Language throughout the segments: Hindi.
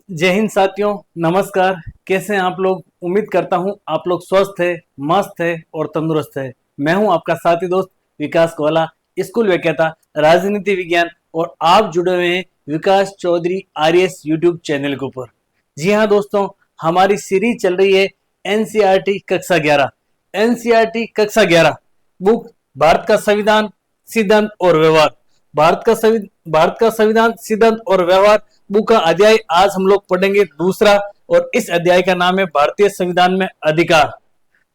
जय हिंद साथियों, नमस्कार। कैसे हैं आप लोग? उम्मीद करता हूं आप लोग स्वस्थ है, मस्त है और तंदुरुस्त है। मैं हूं आपका साथी दोस्त विकास कोहला, स्कूल व्याख्याता राजनीति विज्ञान, और आप जुड़े हुए हैं विकास चौधरी आरएस यूट्यूब चैनल के ऊपर। जी हाँ दोस्तों, हमारी सीरीज चल रही है एनसीईआरटी कक्षा 11। एनसीईआरटी कक्षा 11 बुक भारत का संविधान, सिद्धांत और व्यवहार। भारत का संविधान, सिद्धांत और व्यवहार बुक का अध्याय आज हम लोग पढ़ेंगे दूसरा, और इस अध्याय का नाम है भारतीय संविधान में अधिकार।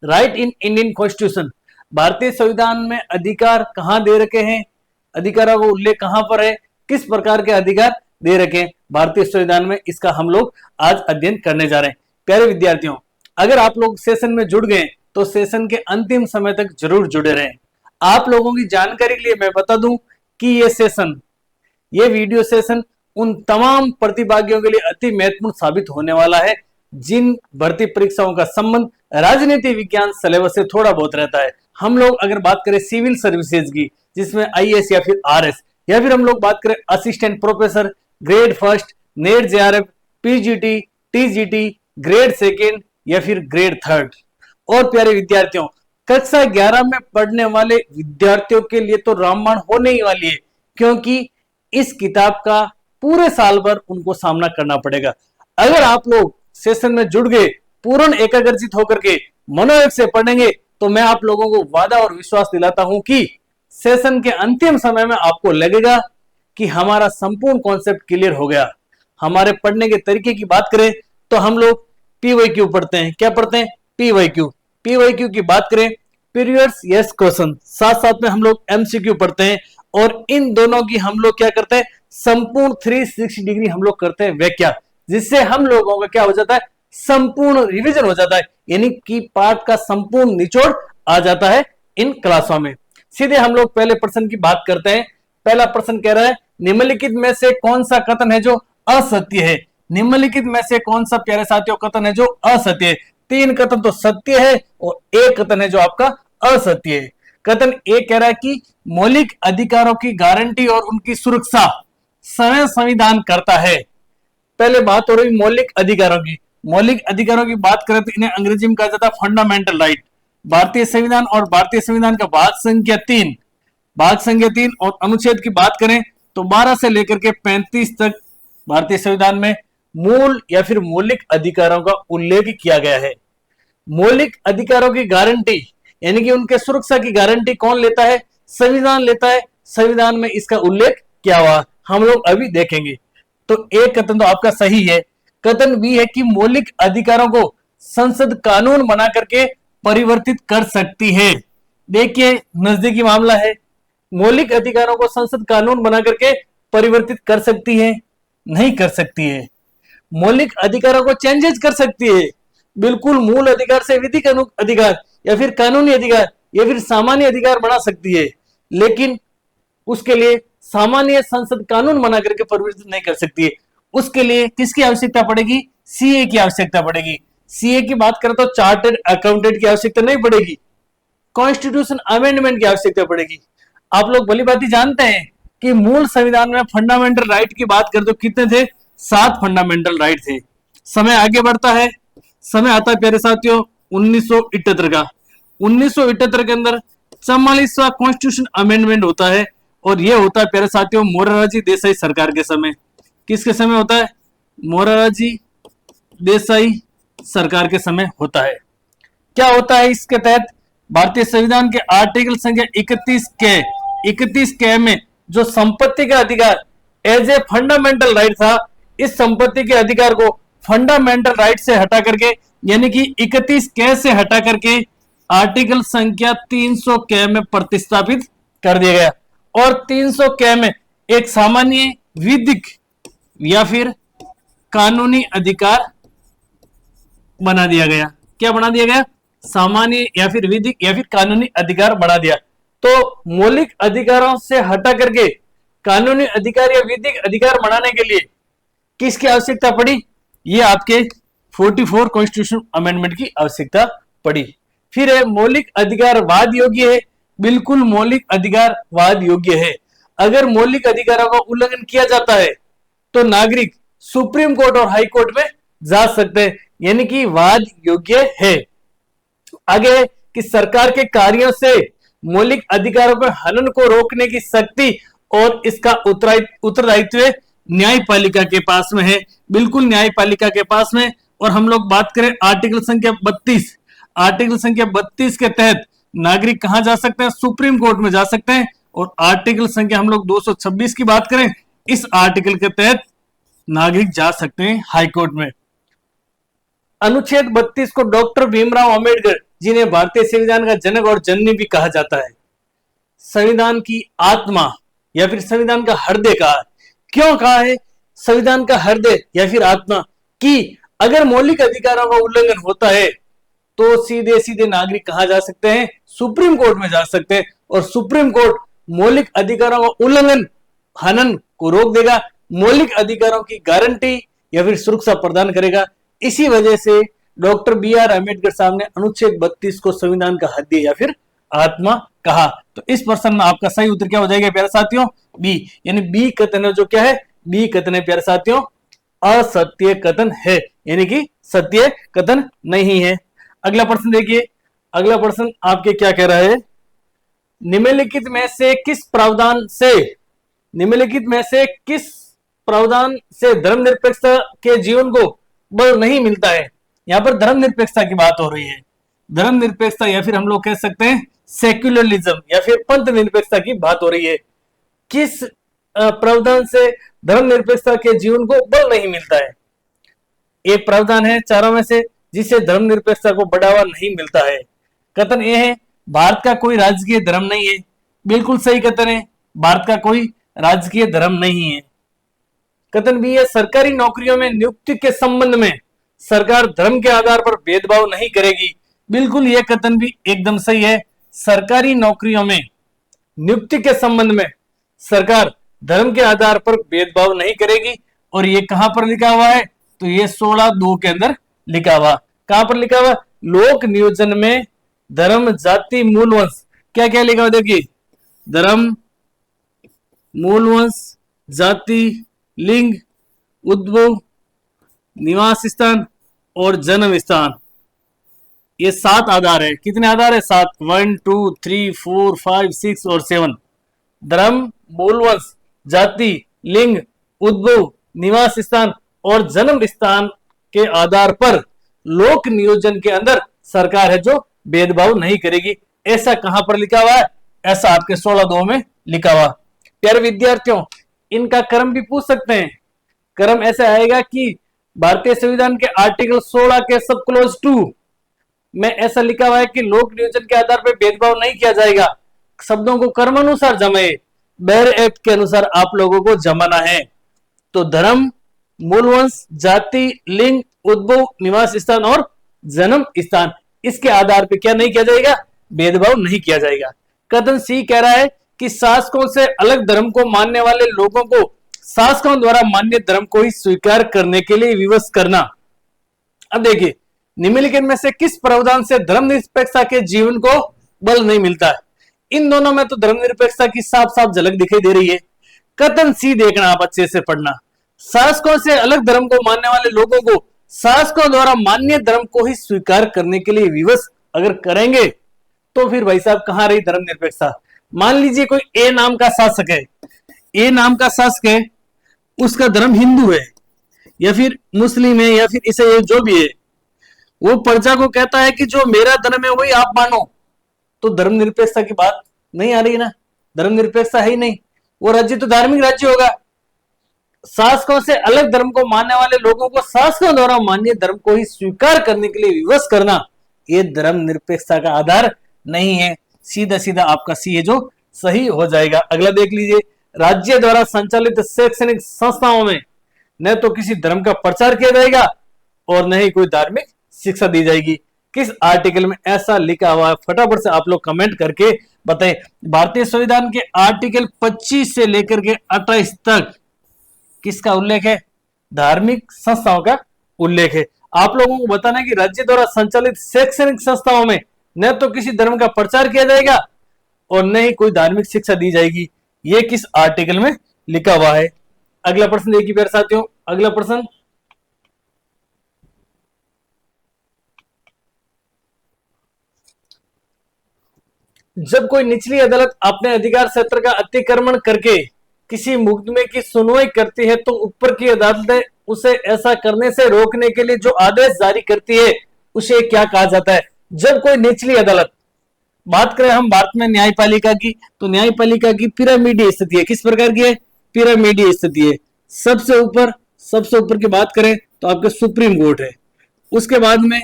Right in Indian constitution. भारतीय संविधान में अधिकार कहाँ दे रखे हैं, अधिकारों का उल्लेख कहाँ पर है, किस प्रकार के अधिकार दे रखे हैं भारतीय संविधान में, इसका हम लोग आज अध्ययन करने जा रहे हैं। प्यारे विद्यार्थियों, अगर आप लोग सेशन में जुड़ गए तो सेशन के अंतिम समय तक जरूर जुड़े रहें। आप लोगों की जानकारी के लिए मैं बता दूं कि ये वीडियो सेशन उन तमाम प्रतिभागियों के लिए अति महत्वपूर्ण साबित होने वाला है जिन भर्ती परीक्षाओं का संबंध राजनीति विज्ञान सिलेबस से थोड़ा बहुत रहता है। हम लोग अगर बात करें सिविल सर्विसेज की, जिसमें आईएएस या फिर आरएस, या फिर हम लोग बात करें assistant professor grade first, net JRF, PGT, TGT, grade second या फिर ग्रेड थर्ड। और प्यारे विद्यार्थियों, कक्षा 11 में पढ़ने वाले विद्यार्थियों के लिए तो रामबाण होने ही वाली है, क्योंकि इस किताब का पूरे साल भर उनको सामना करना पड़ेगा। अगर आप लोग सेशन में जुड़ गए, पूर्ण एकाग्रचित होकर के मनोयोग से पढ़ेंगे, तो मैं आप लोगों को वादा और विश्वास दिलाता हूं कि सेशन के अंतिम समय में आपको लगेगा कि हमारा संपूर्ण कॉन्सेप्ट क्लियर हो गया। हमारे पढ़ने के तरीके की बात करें तो हम लोग पीवाईक्यू पढ़ते हैं। क्या पढ़ते हैं? पीवाईक्यू। पीवाईक्यू की बात करें, पीरियड्स यस क्वेश्चन, साथ साथ में हम लोग एमसीक्यू पढ़ते हैं, और इन दोनों की हम लोग क्या करते हैं, संपूर्ण 360 डिग्री हम लोग करते हैं व्याख्या, जिससे हम लोगों का क्या हो जाता है, संपूर्ण रिवीजन हो जाता है, यानी कि पाठ का संपूर्ण निचोड़ आ जाता है इन क्लासों में। सीधे हम लोग पहले प्रश्न की बात करते हैं। पहला प्रश्न कह रहा है, निम्नलिखित में से कौन सा कथन है जो असत्य है? निम्नलिखित में से कौन सा, प्यारे साथियों, कथन है जो असत्य है? 3 कथन तो सत्य है और 1 कथन है जो आपका असत्य है। कथन ए कह रहा है कि मौलिक अधिकारों की गारंटी और उनकी सुरक्षा स्वयं संविधान करता है। पहले बात हो रही मौलिक अधिकारों की। मौलिक अधिकारों की बात करें तो इन्हें अंग्रेजी में कहा जाता है फंडामेंटल राइट। भारतीय संविधान और भारतीय संविधान का भाग संख्या 3 और अनुच्छेद की बात करें तो 12 से लेकर के 35 तक भारतीय संविधान में मूल या फिर मौलिक अधिकारों का उल्लेख किया गया है। मौलिक अधिकारों की गारंटी यानी कि उनके सुरक्षा की गारंटी कौन लेता है? संविधान लेता है। संविधान में इसका उल्लेख क्या हुआ हम लोग अभी देखेंगे। तो एक कथन तो आपका सही है। कथन बी है कि मौलिक अधिकारों को संसद कानून बना करके परिवर्तित कर सकती है। देखिए, नजदीकी मामला है। मौलिक अधिकारों को संसद कानून बना करके परिवर्तित कर सकती है? नहीं कर सकती है। मौलिक अधिकारों को चेंजेस कर सकती है, बिल्कुल मूल अधिकार से विधिक अधिकार या फिर कानूनी अधिकार या फिर सामान्य अधिकार बना सकती है, लेकिन उसके लिए सामान्य संसद कानून बना करके परिवर्तित नहीं कर सकती है। उसके लिए किसकी आवश्यकता पड़ेगी? सीए की आवश्यकता पड़ेगी। सीए की बात करें तो चार्टर्ड अकाउंटेंट की आवश्यकता नहीं पड़ेगी, कॉन्स्टिट्यूशन अमेंडमेंट की आवश्यकता पड़ेगी। आप लोग भली भांति जानते हैं कि मूल संविधान में फंडामेंटल राइट की बात करें तो कितने थे? 7 फंडामेंटल राइट थे। समय आगे बढ़ता है, समय आता है प्यारे साथियों 1978 का। 1978 के अंदर 44वां कॉन्स्टिट्यूशन अमेंडमेंट होता है, और यह होता है प्यारे साथियों मोरारजी देसाई सरकार के समय। किसके समय होता है? मोरारजी देसाई सरकार के समय होता है। क्या होता है इसके तहत? भारतीय संविधान के आर्टिकल संख्या 31 के में जो संपत्ति का अधिकार एज ए फंडामेंटल राइट था, इस संपत्ति के अधिकार को फंडामेंटल राइट से हटा करके, यानी कि 31 के से हटा करके आर्टिकल संख्या 300 के में प्रतिस्थापित कर दिया गया, और 300 के में एक सामान्य, विधिक या फिर कानूनी अधिकार बना दिया गया। क्या बना दिया गया? सामान्य या फिर विधिक या फिर कानूनी अधिकार बना दिया। तो मौलिक अधिकारों से हटा करके कानूनी अधिकार या विधिक अधिकार बनाने के लिए किसकी आवश्यकता पड़ी? ये आपके 44 कॉन्स्टिट्यूशन अमेंडमेंट की आवश्यकता पड़ी। फिर है मौलिक अधिकार वाद योग्य है। बिल्कुल मौलिक अधिकार वाद योग्य है। अगर मौलिक अधिकारों का उल्लंघन किया जाता है तो नागरिक सुप्रीम कोर्ट और हाई कोर्ट में जा सकते हैं, यानी कि वाद योग्य है। आगे कि सरकार के कार्यों से मौलिक अधिकारों के हनन को रोकने की शक्ति और इसका उत्तरदायित्व न्यायपालिका के पास में है, बिल्कुल न्यायपालिका के पास में। और हम लोग बात करें आर्टिकल संख्या 32, आर्टिकल संख्या 32 के तहत नागरिक कहां जा सकते हैं? सुप्रीम कोर्ट में जा सकते हैं। और आर्टिकल संख्या हम लोग 226 की बात करें, इस आर्टिकल के तहत नागरिक जा सकते हैं हाई कोर्ट में। अनुच्छेद 32 को डॉक्टर भीमराव अंबेडकर जिन्हें भारतीय संविधान का जनक और जननी भी कहा जाता है, संविधान की आत्मा या फिर संविधान का हृदय कहा। क्यों कहा है संविधान का हृदय या फिर आत्मा? कि अगर मौलिक अधिकारों का उल्लंघन होता है तो सीधे सीधे नागरिक कहां जा सकते हैं? सुप्रीम कोर्ट में जा सकते हैं। और सुप्रीम कोर्ट मौलिक अधिकारों का उल्लंघन, हनन को रोक देगा, मौलिक अधिकारों की गारंटी या फिर सुरक्षा प्रदान करेगा। इसी वजह से डॉक्टर बी.आर. अम्बेडकर साहब ने अनुच्छेद 32 को संविधान का हृदय या फिर आत्मा कहा। तो इस प्रश्न में आपका सही उत्तर क्या हो जाएगा प्यारे साथियों? बी, यानी बी कथन जो क्या है? बी कथन है प्यारे साथियों, असत्य कथन है, यानी कि सत्य कथन नहीं है। अगला प्रश्न देखिए, अगला प्रश्न आपके क्या कह रहा है? निम्नलिखित में से किस प्रावधान से धर्मनिरपेक्षता के जीवन को बल नहीं मिलता है? यहां पर धर्मनिरपेक्षता की बात हो रही है। धर्मनिरपेक्षता या फिर हम लोग कह सकते हैं सेक्युलरिज्म या फिर पंथ निरपेक्षता की बात हो रही है। किस प्रावधान से धर्मनिरपेक्षता के जीवन को बल नहीं मिलता है? एक प्रावधान है चारों में से जिससे धर्मनिरपेक्षता को बढ़ावा नहीं मिलता है। कथन ए है भारत का कोई राजकीय धर्म नहीं है। बिल्कुल सही कथन है, भारत का कोई राजकीय धर्म नहीं है। कथन बी है सरकारी नौकरियों में नियुक्ति के संबंध में सरकार धर्म के आधार पर भेदभाव नहीं करेगी। बिल्कुल यह कथन भी एकदम सही है, सरकारी नौकरियों में नियुक्ति के संबंध में सरकार धर्म के आधार पर भेदभाव नहीं करेगी। और ये कहां पर लिखा हुआ है? तो ये 16(2) के अंदर लिखा हुआ। कहां पर लिखा हुआ? लोक नियोजन में धर्म, जाति, मूल वंश, क्या क्या लिखा हुआ देखिए, धर्म, मूल वंश, जाति, लिंग, उद्भव, निवास स्थान और जन्म स्थान, ये 7 आधार है। कितने आधार है? 7, 1 2 3 4 5 6 और 7। धर्म, मूल वंश, जाति, लिंग, उद्भव, निवास स्थान और जन्म स्थान के आधार पर लोक नियोजन के अंदर सरकार है जो भेदभाव नहीं करेगी। ऐसा कहां पर लिखा हुआ है? ऐसा आपके 16(2) में लिखा हुआ। प्यारे विद्यार्थियों, इनका क्रम भी पूछ सकते हैं। क्रम ऐसा आएगा कि भारतीय संविधान के आर्टिकल 16 के सब क्लोज 2 में ऐसा लिखा हुआ है कि लोक नियोजन के आधार पर भेदभाव नहीं किया जाएगा। शब्दों को क्रमानुसार जमाए, बेर एक्ट के अनुसार आप लोगों को जमाना है। तो धर्म, मूल वंश, जाति, लिंग, उद्भव, निवास स्थान और जन्म स्थान, इसके आधार पर क्या नहीं किया जाएगा? भेदभाव नहीं किया जाएगा। कथन सी कह रहा है कि शासकों से अलग धर्म को मानने वाले लोगों को शासकों द्वारा मान्य धर्म को ही स्वीकार करने के लिए विवश करना। अब देखिए, निम्नलिखित में से किस प्रावधान से धर्मनिरपेक्षता के जीवन को बल नहीं मिलता है? इन दोनों में तो धर्मनिरपेक्षता की साफ साफ झलक दिखाई दे रही है। कथन सी देखना, आप अच्छे से पढ़ना। शासकों से अलग धर्म को मानने वाले लोगों को शासकों द्वारा मान्य धर्म को ही स्वीकार करने के लिए विवश अगर करेंगे तो फिर भाई साहब कहां रही धर्मनिरपेक्षता? मान लीजिए कोई ए नाम का शासक है, ए नाम का शासक है, उसका धर्म हिंदू है या फिर मुस्लिम है या फिर ईसाई, जो भी है, वो प्रजा को कहता है कि जो मेरा धर्म है वही आप मानो, तो धर्मनिरपेक्षता की बात नहीं आ रही ना, धर्मनिरपेक्षता है ही नहीं। वो राज्य तो धार्मिक राज्य होगा। शासकों से अलग धर्म को मानने वाले लोगों को शासकों द्वारा मान्य धर्म को ही स्वीकार करने के लिए विवश करना, ये धर्मनिरपेक्षता का आधार नहीं है। सीधा सीधा आपका सी है जो सही हो जाएगा। अगला देख लीजिए, राज्य द्वारा संचालित शैक्षणिक संस्थाओं में न तो किसी धर्म का प्रचार किया जाएगा और न ही कोई धार्मिक शिक्षा दी जाएगी। किस आर्टिकल में ऐसा लिखा हुआ है? फटाफट से आप लोग कमेंट करके बताएं। भारतीय संविधान के आर्टिकल 25 से लेकर के 28 तक किसका उल्लेख है? धार्मिक संस्थाओं का उल्लेख है। आप लोगों को बताना है कि राज्य द्वारा संचालित शैक्षणिक संस्थाओं में न तो किसी धर्म का प्रचार किया जाएगा और न ही कोई धार्मिक शिक्षा दी जाएगी। ये किस आर्टिकल में लिखा हुआ है? अगला प्रश्न देखिए प्यारे साथियों, अगला प्रश्न, जब कोई निचली अदालत अपने अधिकार क्षेत्र का अतिक्रमण करके किसी मुकदमे की सुनवाई करती है तो ऊपर की अदालतें उसे ऐसा करने से रोकने के लिए जो आदेश जारी करती है उसे क्या कहा जाता है? जब कोई निचली अदालत, बात करें हम भारत में न्यायपालिका की, तो न्यायपालिका की पिरामिडीय स्थिति है। किस प्रकार की है? पिरामिडीय स्थिति है। सबसे ऊपर की बात करें तो आपके सुप्रीम कोर्ट है, उसके बाद में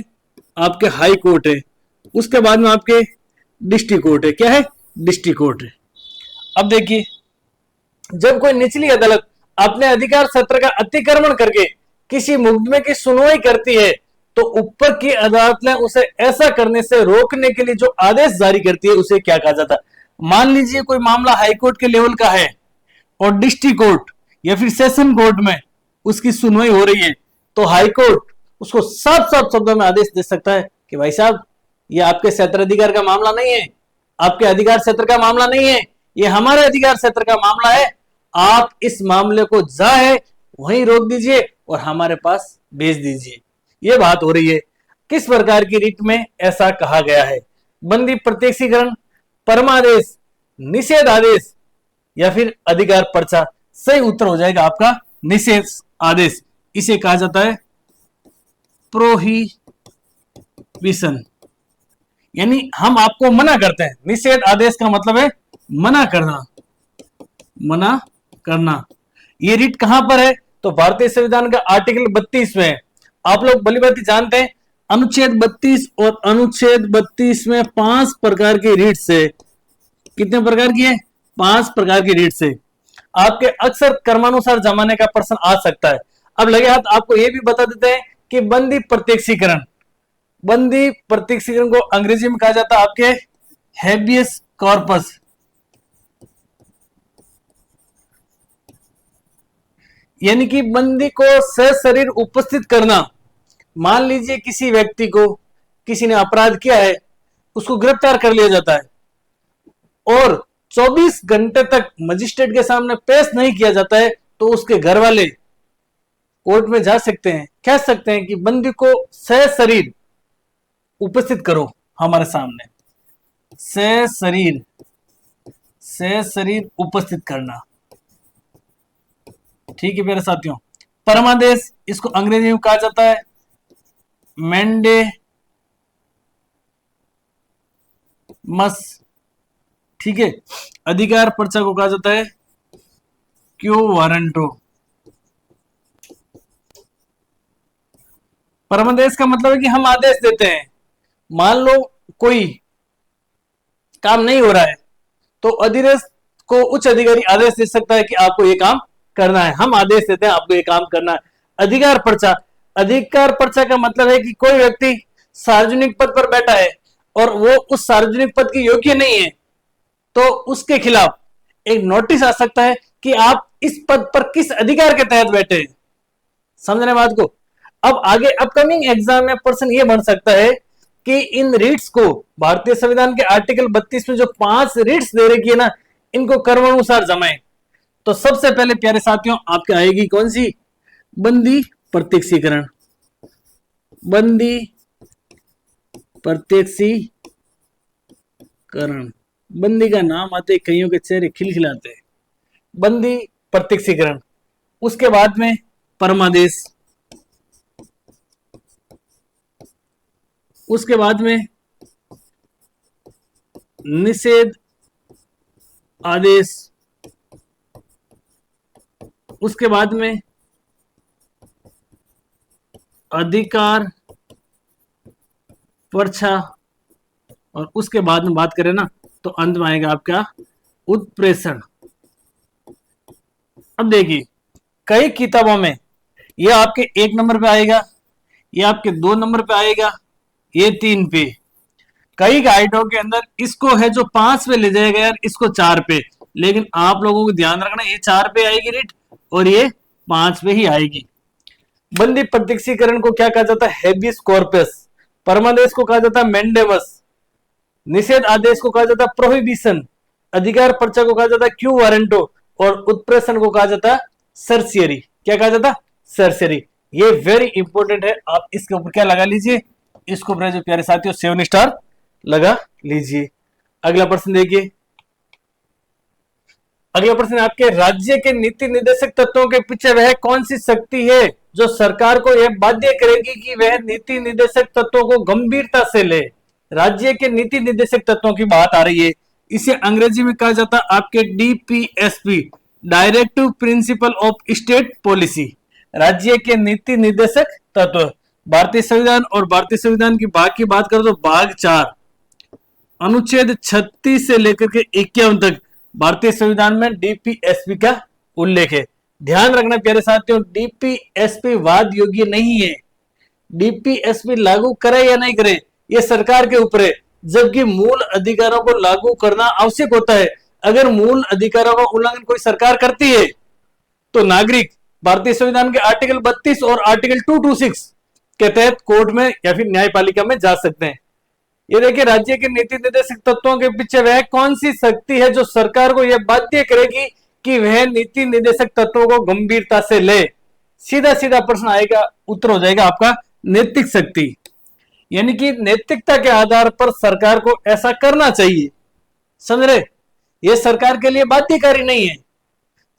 आपके हाई कोर्ट है, उसके बाद में आपके डिस्ट्रिक्ट कोर्ट है। क्या है? डिस्ट्रिक्ट कोर्ट है। अब देखिए, जब कोई निचली अदालत अपने अधिकार क्षेत्र का अतिक्रमण करके किसी मुकदमे की सुनवाई करती है तो ऊपर की अदालत ने उसे ऐसा करने से रोकने के लिए जो आदेश जारी करती है उसे क्या कहा जाता है? मान लीजिए कोई मामला हाई कोर्ट के लेवल का है और डिस्ट्रिक्ट कोर्ट या फिर सेशन कोर्ट में उसकी सुनवाई हो रही है, तो हाई कोर्ट उसको साफ साफ शब्दों में आदेश दे सकता है कि भाई साहब, ये आपके क्षेत्राधिकार का मामला नहीं है, आपके अधिकार क्षेत्र का मामला नहीं है, ये हमारे अधिकार क्षेत्र का मामला है। आप इस मामले को जाए वहीं रोक दीजिए और हमारे पास भेज दीजिए। ये बात हो रही है। किस प्रकार की रिट में ऐसा कहा गया है? बंदी प्रत्यक्षीकरण, परमादेश, निषेध आदेश या फिर अधिकार पर्चा? सही उत्तर हो जाएगा आपका निषेध आदेश। इसे कहा जाता है प्रोहिबिशन, यानी हम आपको मना करते हैं। निषेध आदेश का मतलब है मना करना, मना करना। ये रिट कहां पर है? तो भारतीय संविधान का आर्टिकल 32 में है। आप लोग भली भांति जानते हैं अनुच्छेद 32 और अनुच्छेद 32 में 5 प्रकार की रिट्स है। कितने प्रकार की है? 5 प्रकार की रिट्स है। आपके अक्सर क्रमानुसार जमाने का प्रश्न आ सकता है। अब लगे हाथ आपको यह भी बता देते हैं कि बंदी प्रत्यक्षीकरण, बंदी प्रत्यक्षीकरण को अंग्रेजी में कहा जाता है आपके हैबियस कॉर्पस। यानी कि बंदी को सशरीर उपस्थित करना। मान लीजिए किसी व्यक्ति को किसी ने अपराध किया है, उसको गिरफ्तार कर लिया जाता है और 24 घंटे तक मजिस्ट्रेट के सामने पेश नहीं किया जाता है, तो उसके घर वाले कोर्ट में जा सकते हैं, कह सकते हैं कि बंदी को सशरीर उपस्थित करो हमारे सामने। सशरीर उपस्थित करना। ठीक है मेरे साथियों। परमादेश, इसको अंग्रेजी में कहा जाता है मैंडेमस। ठीक है। अधिकार पर्चा को कहा जाता है क्यू वारंटो। परमादेश का मतलब है कि हम आदेश देते हैं। मान लो कोई काम नहीं हो रहा है तो अधिदेश को उच्च अधिकारी आदेश दे सकता है कि आपको यह काम करना है। हम आदेश देते हैं आपको यह काम करना है। अधिकार पर्चा, अधिकार पर्चा का मतलब है कि कोई व्यक्ति सार्वजनिक पद पर बैठा है और वो उस सार्वजनिक पद के योग्य नहीं है, तो उसके खिलाफ एक नोटिस आ सकता है कि आप इस पद पर किस अधिकार के तहत बैठे हैं। समझने बात को। अब आगे अपकमिंग एग्जाम में प्रश्न यह बन सकता है कि इन रीट्स को भारतीय संविधान के आर्टिकल 32 में जो 5 रीट्स दे रखी है ना, इनको क्रमानुसार जमाएं। तो सबसे पहले प्यारे साथियों आपके आएगी कौन सी? बंदी प्रत्यक्षीकरण। बंदी प्रत्यक्षीकरण, बंदी का नाम आते कईयों के चेहरे खिलखिलाते हैं। बंदी प्रत्यक्षीकरण, उसके बाद में परमादेश, उसके बाद में निषेध आदेश, उसके बाद में अधिकार पर्चा और उसके बाद में बात करें ना तो अंत में आएगा आपका उत्प्रेषण। अब देखिए कई किताबों में ये आपके 1 नंबर पे आएगा, ये आपके 2 नंबर पे आएगा, ये 3 पे। कई गाइडों के अंदर इसको है जो 5 पे ले जाएगा यार, इसको 4 पे। लेकिन आप लोगों को ध्यान रखना ये 4 पे आएगी रेट और ये 5 पे ही आएगी। बंदी प्रत्यक्षीकरण को क्या कहा जाता है? Habeas corpus. परमादेश को कहा जाता है मैंडेमस। निषेध आदेश को कहा जाता है प्रोहिबिशन। अधिकार पर्चा को कहा जाता है क्यू वारंटो और उत्प्रेषण को कहा जाता है सर्सियरी। क्या कहा जाता है? सरसरी। ये वेरी इंपॉर्टेंट है, आप इसके ऊपर क्या लगा लीजिए, इसको ऊपर जो प्यारे साथियों 7 स्टार लगा लीजिए। अगला प्रश्न देखिए, अगला प्रश्न आपके, राज्य के नीति निर्देशक तत्वों के पीछे वह कौन सी शक्ति है जो सरकार को यह बाध्य करेगी कि वह नीति निर्देशक तत्वों को गंभीरता से ले। राज्य के नीति निर्देशक तत्वों की बात आ रही है, इसे अंग्रेजी में कहा जाता है आपके DPSP, directive principle of state policy. राज्य के नीति निर्देशक तत्व, भारतीय संविधान और भारतीय संविधान की भाग की बात करें तो भाग 4 अनुच्छेद 36 से लेकर के 51 तक भारतीय संविधान में डीपीएसपी का उल्लेख है। ध्यान रखना प्यारे साथियों, डीपीएसपी वाद योग्य नहीं है। डीपीएसपी लागू करे या नहीं करे ये सरकार के ऊपर है, जबकि मूल अधिकारों को लागू करना आवश्यक होता है। अगर मूल अधिकारों का उल्लंघन कोई सरकार करती है तो नागरिक भारतीय संविधान के आर्टिकल 32 और आर्टिकल 226 के तहत कोर्ट में या फिर न्यायपालिका में जा सकते हैं। ये देखिए, राज्य के नीति निर्देशक तत्वों के पीछे वह कौन सी शक्ति है जो सरकार को यह बाध्य करेगी कि वह नीति निर्देशक तत्वों को गंभीरता से ले। सीधा सीधा प्रश्न आएगा, उत्तर हो जाएगा आपका नैतिक शक्ति, यानी कि नैतिकता के आधार पर सरकार को ऐसा करना चाहिए। समझ रहे, यह सरकार के लिए बाध्यकारी नहीं है।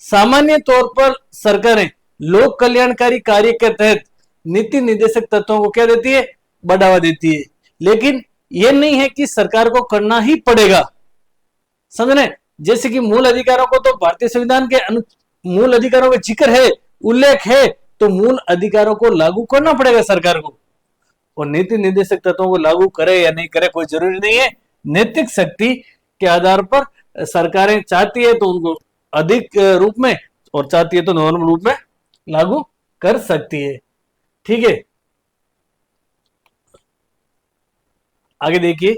सामान्य तौर पर सरकारें लोक कल्याणकारी कार्य के तहत नीति निर्देशक तत्वों को क्या देती है, बढ़ावा देती है, लेकिन यह नहीं है कि सरकार को करना ही पड़ेगा। समझ रहे, जैसे कि मूल अधिकारों को तो भारतीय संविधान के मूल अधिकारों का जिक्र है, उल्लेख है, तो मूल अधिकारों को लागू करना पड़ेगा सरकार को। और नीति निर्देशक तत्वों को लागू करे या नहीं करे कोई जरूरी नहीं है। नैतिक शक्ति के आधार पर सरकारें चाहती है तो उनको अधिक रूप में और चाहती है तो नॉर्मल रूप में लागू कर सकती है। ठीक है, आगे देखिए,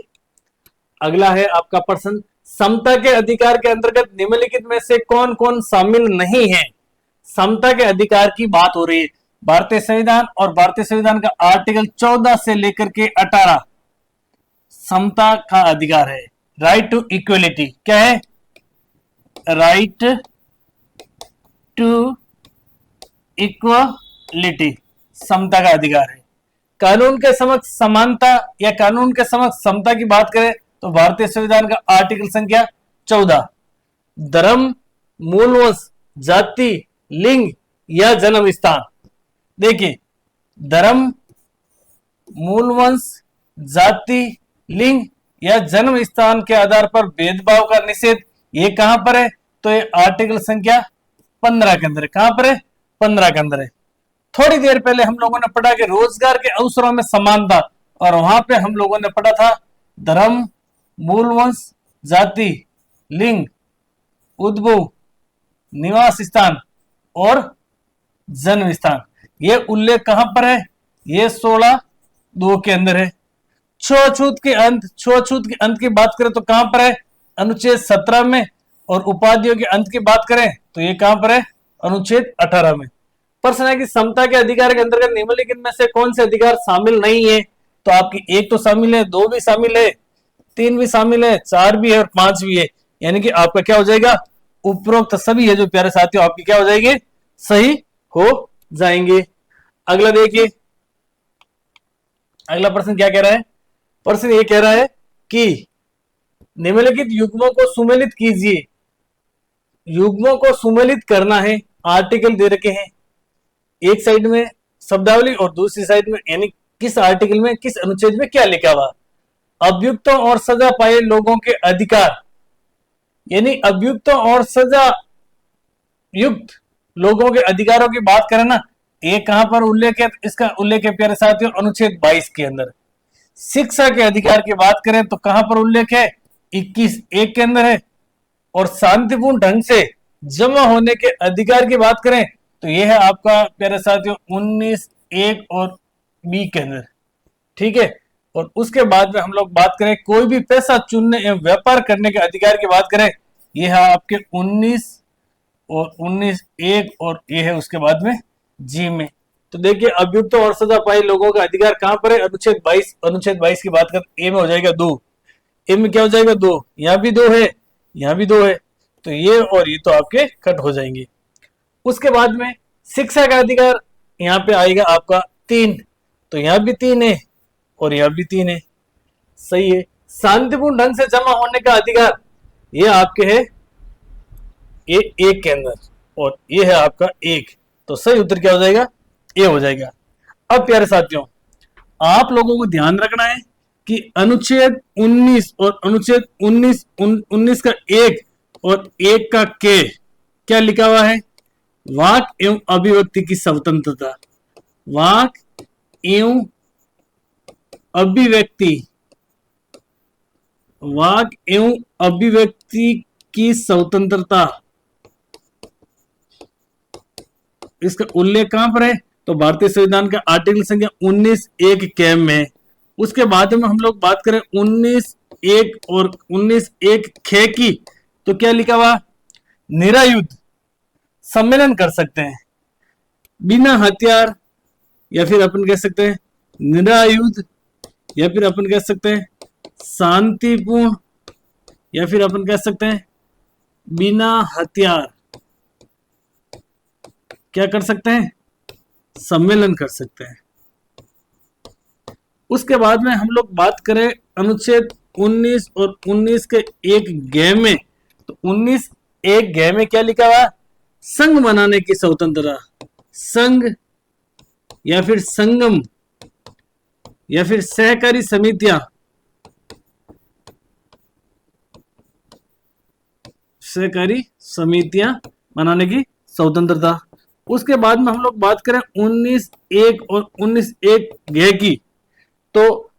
अगला है आपका प्रश्न, समता के अधिकार के अंतर्गत निम्नलिखित में से कौन कौन शामिल नहीं है। समता के अधिकार की बात हो रही है, भारतीय संविधान और भारतीय संविधान का आर्टिकल 14 से लेकर के 18 समता का अधिकार है। राइट टू इक्वलिटी, क्या है, राइट टू इक्वलिटी, समता का अधिकार है। कानून के समक्ष समानता या कानून के समक्ष समता की बात करें तो भारतीय संविधान का आर्टिकल संख्या 14, धर्म, मूलवंश, जाति, लिंग या जन्म स्थान। देखिए, धर्म, मूलवंश, जाति, लिंग या जन्म स्थान के आधार पर भेदभाव का निषेध, ये कहां पर है, तो ये आर्टिकल संख्या 15 के अंदर है। कहां पर है, 15 के अंदर है। थोड़ी देर पहले हम लोगों ने पढ़ा कि रोजगार के अवसरों में समानता, और वहां पे हम लोगों ने पढ़ा था धर्म, मूलवंश, जाति, लिंग, उद्भव, निवास स्थान और जन्म स्थान। ये उल्लेख कहां पर है, ये 16(2) के अंदर है। छूआछूत के अंत की बात करें तो कहां पर है, अनुच्छेद 17 में, और उपाधियों के अंत की बात करें तो ये कहां पर है, अनुच्छेद 18 में। प्रश्न है कि समता के अधिकार के अंतर्गत निम्नलिखित में से कौन से अधिकार शामिल नहीं है, तो आपकी 1 तो शामिल है, 2 भी शामिल है, 3 भी शामिल है, 4 भी है और 5 भी है। यानी कि आपका क्या हो जाएगा, उपरोक्त सभी है जो प्यारे साथियों आपकी क्या हो जाएंगे, सही हो जाएंगे। अगला देखिए, अगला प्रश्न क्या कह रहा है, प्रश्न ये कह रहा है कि निम्नलिखित युग्मों को सुमेलित कीजिए। युग्मों को सुमेलित करना है, आर्टिकल दे रखे हैं, एक साइड में शब्दावली और दूसरी साइड में यानी किस आर्टिकल में किस अनुच्छेद में क्या लिखा हुआ। अभियुक्तों और सजा पाए लोगों के अधिकार, यानी अभियुक्तों और सजा युक्त लोगों के अधिकारों की बात करें ना, ये कहां पर उल्लेख है, इसका उल्लेख है प्यारे साथियों अनुच्छेद 22 के अंदर। शिक्षा के अधिकार की बात करें तो कहां पर उल्लेख है, 21(1) के अंदर है। और शांतिपूर्ण ढंग से जमा होने के अधिकार की बात करें तो यह है आपका प्यारे साथियों 19(1) और बी के अंदर। ठीक है, और उसके बाद में हम लोग बात करें कोई भी पैसा चुनने एवं व्यापार करने के अधिकार की बात करें, यह है आपके 19 और 19(1) और यह है उसके बाद में जी में। तो देखिए, अभियुक्त और सजा पाए लोगों का अधिकार कहां पर है, अनुच्छेद 22। अनुच्छेद 22 की बात कर ए में हो जाएगा 2, ए में क्या हो जाएगा 2, यहां भी 2 है, यहां भी 2 है, तो ये और ये तो आपके कट हो जाएंगे। उसके बाद में शिक्षा का अधिकार यहाँ पे आएगा आपका 3, तो यहाँ भी 3 है और यहाँ भी 3 है। सही है। शांतिपूर्ण ढंग से जमा होने का अधिकार ये आपके है ये 1 के अंदर, और ये है आपका 1, तो सही उत्तर क्या हो जाएगा? ए हो जाएगा। अब प्यारे साथियों, आप लोगों को ध्यान रखना है कि अनुच्छेद 19 और अनुच्छेद 19 का 1 और 1 का के क्या लिखा हुआ है? वाक एवं अभिव्यक्ति की स्वतंत्रता। वाक एवं अभिव्यक्ति, वाक एवं अभिव्यक्ति की स्वतंत्रता, इसका उल्लेख कहां पर है? तो भारतीय संविधान का आर्टिकल संख्या 19(1) के में। उसके बाद में हम लोग बात करें 19(1) और 19(1) खे की, तो क्या लिखा हुआ? निरायुध सम्मेलन कर सकते हैं बिना हथियार, या फिर अपन कह सकते हैं निरायुध, या फिर अपन कह सकते हैं शांतिपूर्ण, या फिर अपन कह सकते हैं बिना हथियार क्या कर सकते हैं? सम्मेलन कर सकते हैं। उसके बाद में हम लोग बात करें अनुच्छेद 19 और 19 के 1 ग में, तो 19(1) ग में क्या लिखा हुआ? संघ बनाने की स्वतंत्रता। संघ या फिर संगम या फिर सहकारी समितियां, सहकारी समितियां बनाने की स्वतंत्रता। उसके बाद में हम लोग बात करें 19(1) और 19(1) ग की, तो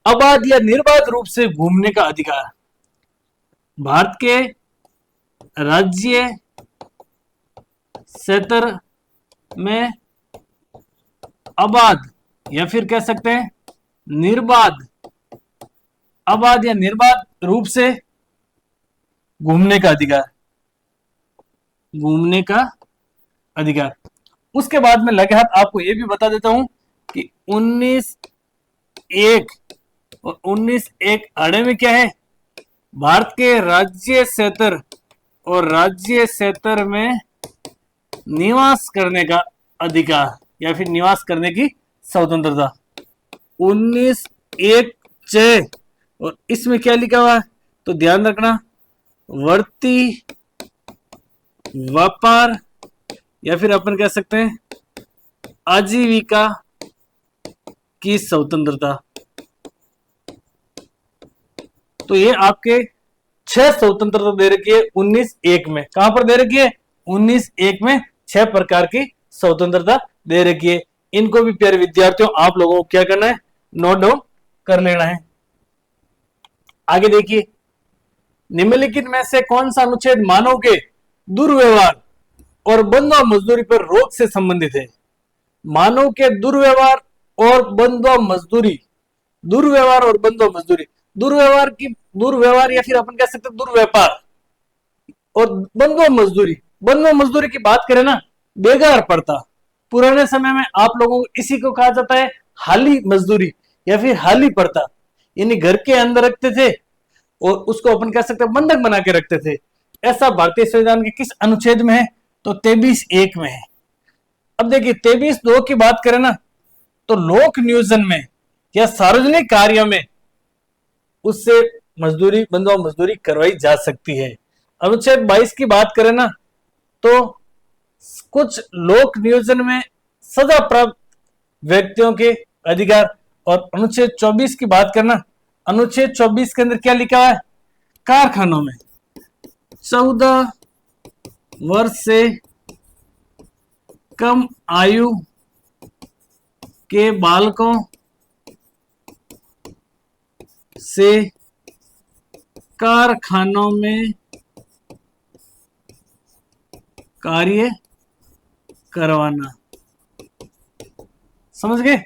अबाध या निर्बाध रूप से घूमने का अधिकार। भारत के राज्य क्षेत्र में अबाध या फिर कह सकते हैं निर्बाध, अबाध या निर्बाध रूप से घूमने का अधिकार, घूमने का अधिकार। उसके बाद में लगे हाथ आपको यह भी बता देता हूं कि 19(1) और 19(1) अड़े में क्या है? भारत के राज्य क्षेत्र और राज्य क्षेत्र में निवास करने का अधिकार या फिर निवास करने की स्वतंत्रता। 19(1) च और इसमें क्या लिखा हुआ है? तो ध्यान रखना, वर्ती व्यापार या फिर अपन कह सकते हैं आजीविका की स्वतंत्रता। तो ये आपके 6 स्वतंत्रता दे रखी है 19(1) में। कहां पर दे रखी है? 19(1) में 6 प्रकार की स्वतंत्रता दे रखी है। इनको भी प्यारे विद्यार्थियों आप लोगों को क्या करना है? नोट डाउन कर लेना है। आगे देखिए, निम्नलिखित में से कौन सा अनुच्छेद मानव के दुर्व्यवहार और बंधुआ मजदूरी पर रोक से संबंधित है? मानव के दुर्व्यवहार और बंधुआ मजदूरी, दुर्व्यवहार और बंधुआ मजदूरी, दुर्व्यवहार या फिर अपन कह सकते हैं दुर्व्यापार और बंधुआ मजदूरी। बंधुआ मजदूरी की बात करें ना, बेगार पड़ता, पुराने समय में आप लोगों को इसी को कहा जाता है हाली मजदूरी या फिर हाली पड़ता, यानी घर के अंदर रखते थे और उसको अपन कह सकते हैं बंधक बना के रखते थे। ऐसा भारतीय संविधान के किस अनुच्छेद में है? तो 23(1) में है। अब देखिए 23(2) की बात करें ना, तो लोक नियोजन में या सार्वजनिक कार्य में उससे मजदूरी, बंधुआ मजदूरी करवाई जा सकती है। अनुच्छेद 22 की बात करें ना, तो कुछ लोक नियोजन में सजा प्राप्त व्यक्तियों के अधिकार। और अनुच्छेद 24 की बात करना, अनुच्छेद 24 के अंदर क्या लिखा है? कारखानों में 14 वर्ष से कम आयु के बालकों से कारखानों में कार्य करवाना। समझ गए?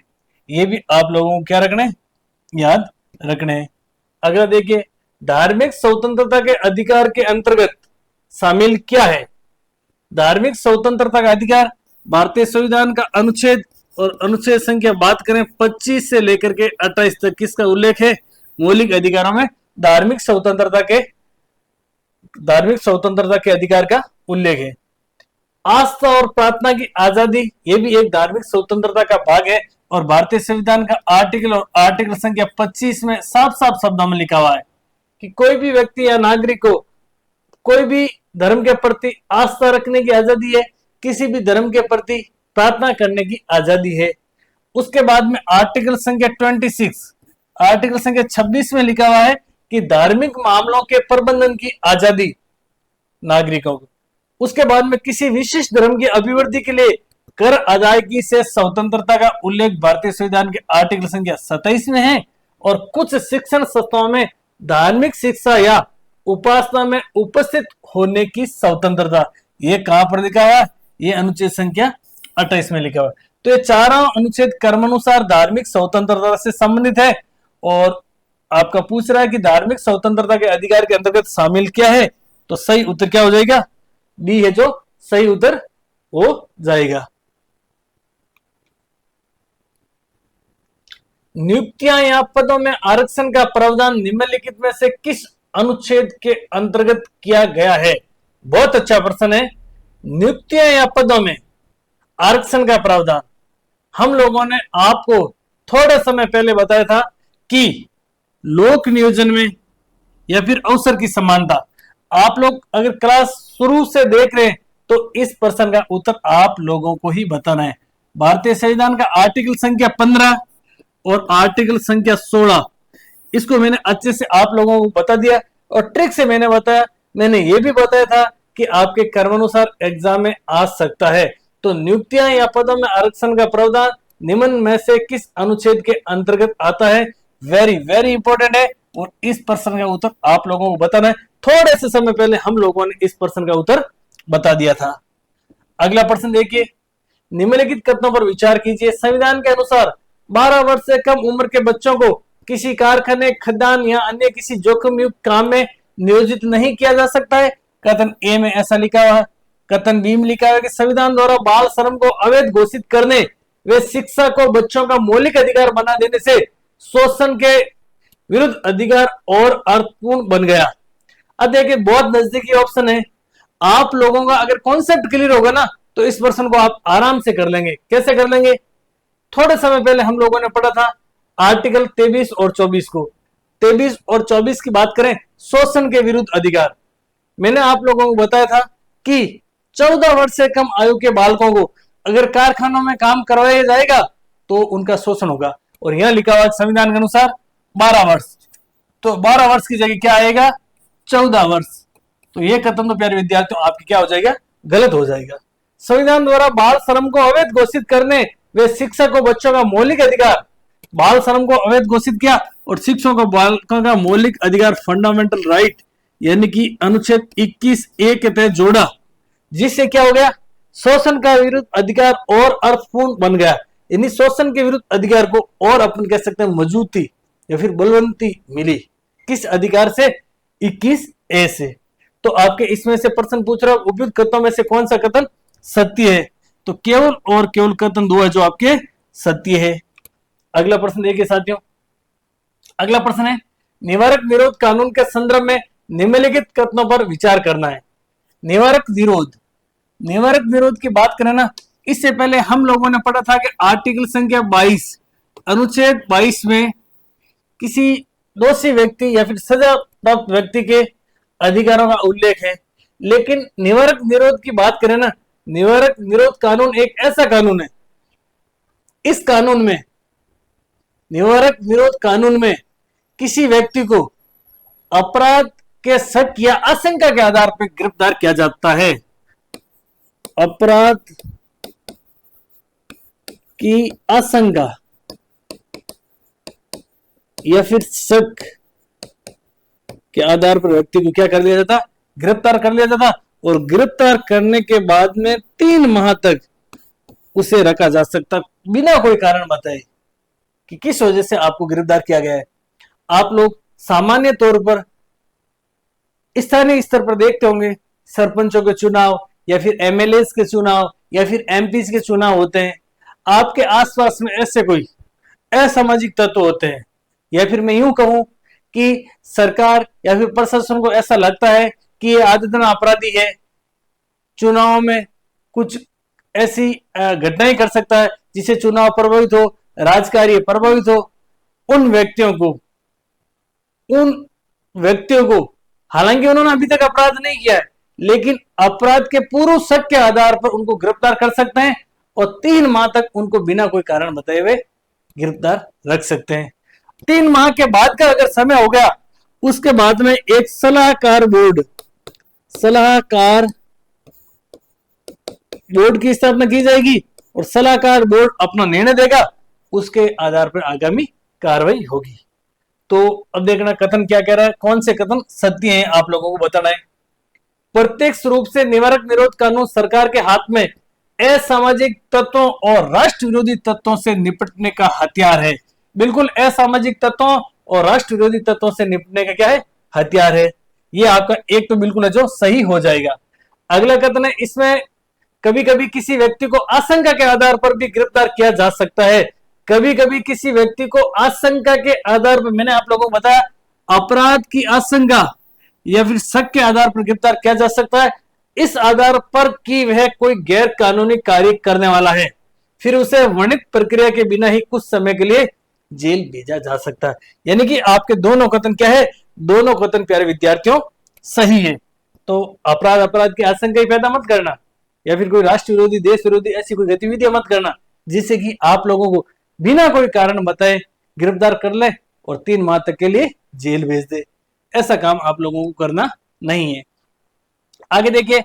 ये भी आप लोगों को क्या रखना है? याद रखना है। अगला देखिए, धार्मिक स्वतंत्रता के अधिकार के अंतर्गत शामिल क्या है? धार्मिक स्वतंत्रता का अधिकार भारतीय संविधान का अनुच्छेद और अनुच्छेद संख्या बात करें 25 से लेकर के 28 तक, किसका उल्लेख है? मौलिक अधिकारों में धार्मिक स्वतंत्रता के अधिकार का उल्लेख है। आस्था और प्रार्थना की आजादी, ये भी एक धार्मिक स्वतंत्रता का भाग है। और भारतीय संविधान का आर्टिकल संख्या 25 में साफ साफ शब्दों में लिखा हुआ है कि कोई भी व्यक्ति या नागरिक को कोई भी धर्म के प्रति आस्था रखने की आजादी है, किसी भी धर्म के प्रति प्रार्थना करने की आजादी है। उसके बाद में आर्टिकल संख्या 26 में लिखा हुआ है कि धार्मिक मामलों के प्रबंधन की आजादी नागरिकों को। उसके बाद में किसी विशिष्ट धर्म की अभिवृद्धि के लिए कर अदायगी से स्वतंत्रता का उल्लेख भारतीय संविधान के आर्टिकल संख्या 27 में है। और कुछ शिक्षण संस्थाओं में धार्मिक शिक्षा या उपासना में उपस्थित होने की स्वतंत्रता, ये कहां पर लिखा हुआ है? ये अनुच्छेद संख्या 28 में लिखा हुआ है। तो ये चारों अनुच्छेद कर्मानुसार धार्मिक स्वतंत्रता से संबंधित है। और आपका पूछ रहा है कि धार्मिक स्वतंत्रता के अधिकार के अंतर्गत शामिल क्या है, तो सही उत्तर क्या हो जाएगा? डी है जो सही उत्तर हो जाएगा। नियुक्तियां या पदों में आरक्षण का प्रावधान निम्नलिखित में से किस अनुच्छेद के अंतर्गत किया गया है? बहुत अच्छा प्रश्न है। नियुक्तियां या पदों में आरक्षण का प्रावधान हम लोगों ने आपको थोड़े समय पहले बताया था कि लोक नियोजन में या फिर अवसर की समानता। आप लोग अगर क्लास शुरू से देख रहे हैं तो इस प्रश्न का उत्तर आप लोगों को ही बताना है। भारतीय संविधान का आर्टिकल संख्या 15 और आर्टिकल संख्या 16, इसको मैंने अच्छे से आप लोगों को बता दिया और ट्रिक से मैंने बताया। मैंने ये भी बताया था कि आपके कर्मानुसार एग्जाम में आ सकता है। तो नियुक्तियां या पदों में आरक्षण का प्रावधान निम्न में से किस अनुच्छेद के अंतर्गत आता है? वेरी वेरी इंपॉर्टेंट है और इस प्रश्न का उत्तर आप लोगों को बताना है। थोड़े से समय पहले हम लोगों ने इस प्रश्न का उत्तर बता दिया था। अगला प्रश्न देखिए, निम्नलिखित कथनों पर विचार कीजिए। संविधान के अनुसार 12 वर्ष से कम उम्र के बच्चों को किसी कारखाने, खदान या अन्य किसी जोखिम युक्त काम में नियोजित नहीं किया जा सकता है। कथन ए में ऐसा लिखा हुआ है। कथन बी में लिखा है कि संविधान द्वारा बाल श्रम को अवैध घोषित करने वे शिक्षा को बच्चों का मौलिक अधिकार बना देने से शोषण के विरुद्ध अधिकार और अर्थपूर्ण बन गया। अब देखिए, बहुत नजदीकी ऑप्शन है। आप लोगों का अगर कॉन्सेप्ट क्लियर होगा ना तो इस प्रश्न को आप आराम से कर लेंगे। कैसे कर लेंगे? थोड़े समय पहले हम लोगों ने पढ़ा था आर्टिकल 23 और 24 को। 23 और 24 की बात करें, शोषण के विरुद्ध अधिकार। मैंने आप लोगों को बताया था कि 14 वर्ष से कम आयु के बालकों को अगर कारखानों में काम करवाया जाएगा तो उनका शोषण होगा। और यहां लिखा हुआ संविधान के अनुसार 12 वर्ष, तो 12 वर्ष की जगह क्या आएगा? 14 वर्ष। तो यह कथन तो प्यारे विद्यार्थियों आपकी क्या हो जाएगा? गलत हो जाएगा। संविधान द्वारा बाल श्रम को अवैध घोषित करने वे शिक्षा को बच्चों का मौलिक अधिकार, बाल श्रम को अवैध घोषित किया और शिक्षकों को बालकों का मौलिक अधिकार, फंडामेंटल राइट, यानी कि अनुच्छेद 21A के तहत जोड़ा, जिससे क्या हो गया? शोषण का विरुद्ध अधिकार और अर्थपूर्ण बन गया। यानी शोषण के विरुद्ध अधिकार को और अपन कह सकते हैं मजबूती या फिर बलवंती मिली। किस अधिकार से? 21A से। तो आपके इसमें से प्रश्न पूछ रहा है उपयुक्त कथनों में से कौन सा कथन सत्य है? तो केवल और केवल कथन 2 है जो आपके सत्य है। अगला प्रश्न देखिए साथियों। अगला प्रश्न है, निवारक विरोध कानून के संदर्भ में निम्नलिखित कथनों पर विचार करना है। निवारक विरोध की बात करें ना, इससे पहले हम लोगों ने पढ़ा था कि आर्टिकल संख्या 22 अनुच्छेद 22 में किसी दोषी व्यक्ति या फिर सजा प्राप्त व्यक्ति के अधिकारों का उल्लेख है। लेकिन निवारक विरोध की बात करें ना, निवारक विरोध कानून एक ऐसा कानून है, इस कानून में, निवारक विरोध कानून में किसी व्यक्ति को अपराध के शक या आशंका के आधार पर गिरफ्तार किया जाता है। अपराध की आशंका या फिर शक के आधार पर व्यक्ति को क्या कर लिया जाता? गिरफ्तार कर लिया जाता। और गिरफ्तार करने के बाद में 3 माह तक उसे रखा जा सकता बिना कोई कारण बताए कि किस वजह से आपको गिरफ्तार किया गया है। आप लोग सामान्य तौर पर स्थानीय स्तर पर देखते होंगे, सरपंचों के चुनाव या फिर एमएलएस के चुनाव या फिर एमपीस के चुनाव होते हैं। आपके आसपास में ऐसे कोई असामाजिक तत्व होते हैं, या फिर मैं यूं कहूं कि सरकार या फिर प्रशासन को ऐसा लगता है कि ये आदतन अपराधी है, चुनाव में कुछ ऐसी घटनाएं कर सकता है जिससे चुनाव प्रभावित हो, राजकार्य प्रभावित हो, उन व्यक्तियों को हालांकि उन्होंने अभी तक अपराध नहीं किया है, लेकिन अपराध के पूर्व शक के आधार पर उनको गिरफ्तार कर सकते हैं और 3 माह तक उनको बिना कोई कारण बताए हुए गिरफ्तार रख सकते हैं। 3 माह के बाद का अगर समय हो गया, उसके बाद में एक सलाहकार बोर्ड की स्थापना की जाएगी और सलाहकार बोर्ड अपना निर्णय देगा, उसके आधार पर आगामी कार्रवाई होगी। तो अब देखना कथन क्या कह रहा है, कौन से कथन सत्य हैं आप लोगों को बताना है। प्रत्यक्ष रूप से निवारक निरोध कानून सरकार के हाथ में असामाजिक तत्वों और राष्ट्र विरोधी तत्वों से निपटने का हथियार है। बिल्कुल असामाजिक तत्वों और राष्ट्र विरोधी तत्वों से निपटने का क्या है, हथियार है। ये आपका एक तो बिल्कुल है जो सही हो जाएगा। अगला कथन है, इसमें कभी कभी किसी व्यक्ति को आशंका के आधार पर भी गिरफ्तार किया जा सकता है। कभी कभी किसी व्यक्ति को आशंका के आधार पर, मैंने आप लोगों को बताया अपराध की आशंका या फिर शक के आधार पर गिरफ्तार किया जा सकता है, इस आधार पर कि वह कोई गैर कानूनी कार्य करने वाला है, फिर उसे वर्णित प्रक्रिया के बिना ही कुछ समय के लिए जेल भेजा जा सकता है। यानी कि आपके दोनों कथन क्या है, दोनों कथन प्यारे विद्यार्थियों सही है। तो अपराध की आशंका ही पैदा मत करना या फिर कोई राष्ट्र विरोधी, देश विरोधी ऐसी कोई गतिविधियां मत करना जिससे कि आप लोगों को बिना कोई कारण बताए गिरफ्तार कर ले और 3 माह तक के लिए जेल भेज दे। ऐसा काम आप लोगों को करना नहीं है। आगे देखिए,